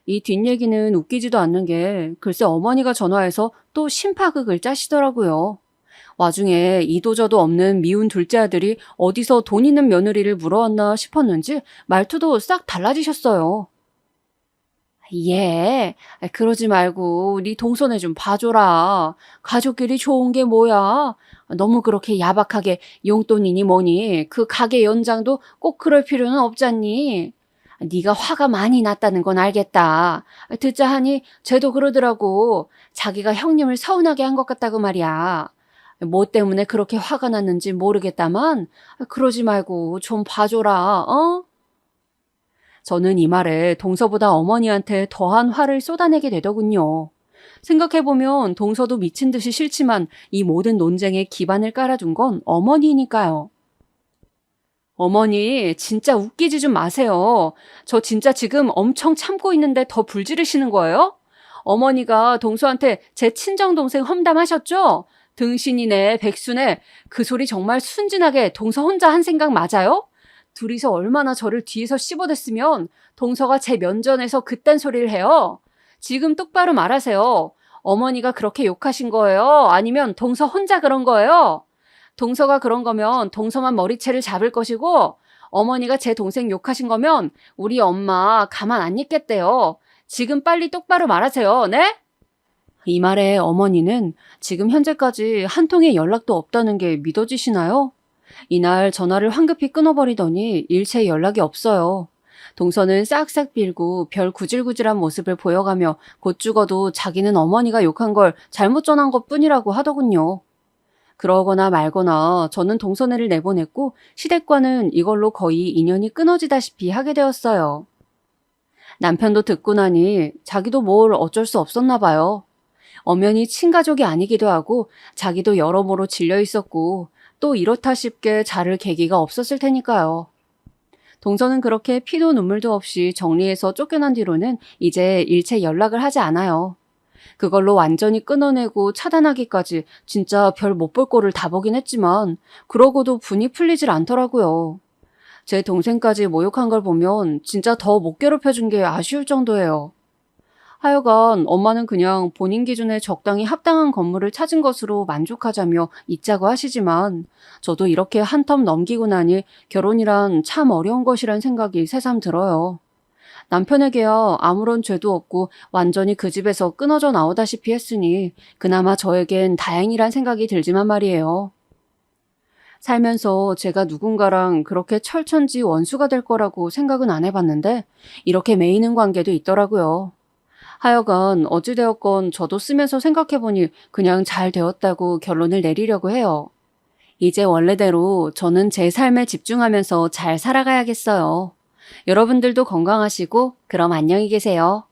이 뒷얘기는 웃기지도 않는 게 글쎄 어머니가 전화해서 또 심파극을 짜시더라고요. 와중에 이도저도 없는 미운 둘째 아들이 어디서 돈 있는 며느리를 물어왔나 싶었는지 말투도 싹 달라지셨어요. 예, 그러지 말고 네 동선에 좀 봐줘라. 가족끼리 좋은 게 뭐야? 너무 그렇게 야박하게 용돈이니 뭐니 그 가게 연장도 꼭 그럴 필요는 없잖니. 네가 화가 많이 났다는 건 알겠다. 듣자 하니 쟤도 그러더라고. 자기가 형님을 서운하게 한 것 같다고 말이야. 뭐 때문에 그렇게 화가 났는지 모르겠다만 그러지 말고 좀 봐줘라, 어? 저는 이 말에 동서보다 어머니한테 더한 화를 쏟아내게 되더군요. 생각해보면 동서도 미친 듯이 싫지만 이 모든 논쟁에 기반을 깔아준 건 어머니니까요. 어머니, 진짜 웃기지 좀 마세요. 저 진짜 지금 엄청 참고 있는데 더 불지르시는 거예요? 어머니가 동서한테 제 친정동생 험담하셨죠? 등신이네, 백수네. 그 소리 정말 순진하게 동서 혼자 한 생각 맞아요? 둘이서 얼마나 저를 뒤에서 씹어댔으면 동서가 제 면전에서 그딴 소리를 해요? 지금 똑바로 말하세요. 어머니가 그렇게 욕하신 거예요? 아니면 동서 혼자 그런 거예요? 동서가 그런 거면 동서만 머리채를 잡을 것이고 어머니가 제 동생 욕하신 거면 우리 엄마 가만 안 있겠대요. 지금 빨리 똑바로 말하세요. 네? 이 말에 어머니는 지금 현재까지 한 통의 연락도 없다는 게 믿어지시나요? 이날 전화를 황급히 끊어버리더니 일체 연락이 없어요. 동서는 싹싹 빌고 별 구질구질한 모습을 보여가며 곧 죽어도 자기는 어머니가 욕한 걸 잘못 전한 것뿐이라고 하더군요. 그러거나 말거나 저는 동서네를 내보냈고 시댁과는 이걸로 거의 인연이 끊어지다시피 하게 되었어요. 남편도 듣고 나니 자기도 뭘 어쩔 수 없었나 봐요. 엄연히 친가족이 아니기도 하고 자기도 여러모로 질려 있었고 또 이렇다 싶게 자를 계기가 없었을 테니까요. 동서는 그렇게 피도 눈물도 없이 정리해서 쫓겨난 뒤로는 이제 일체 연락을 하지 않아요. 그걸로 완전히 끊어내고 차단하기까지 진짜 별 못 볼 꼴을 다 보긴 했지만 그러고도 분이 풀리질 않더라고요. 제 동생까지 모욕한 걸 보면 진짜 더 못 괴롭혀준 게 아쉬울 정도예요. 하여간 엄마는 그냥 본인 기준에 적당히 합당한 건물을 찾은 것으로 만족하자며 있자고 하시지만 저도 이렇게 한 텀 넘기고 나니 결혼이란 참 어려운 것이란 생각이 새삼 들어요. 남편에게야 아무런 죄도 없고 완전히 그 집에서 끊어져 나오다시피 했으니 그나마 저에겐 다행이란 생각이 들지만 말이에요. 살면서 제가 누군가랑 그렇게 철천지 원수가 될 거라고 생각은 안 해봤는데 이렇게 매이는 관계도 있더라고요. 하여간 어찌되었건 저도 쓰면서 생각해보니 그냥 잘 되었다고 결론을 내리려고 해요. 이제 원래대로 저는 제 삶에 집중하면서 잘 살아가야겠어요. 여러분들도 건강하시고 그럼 안녕히 계세요.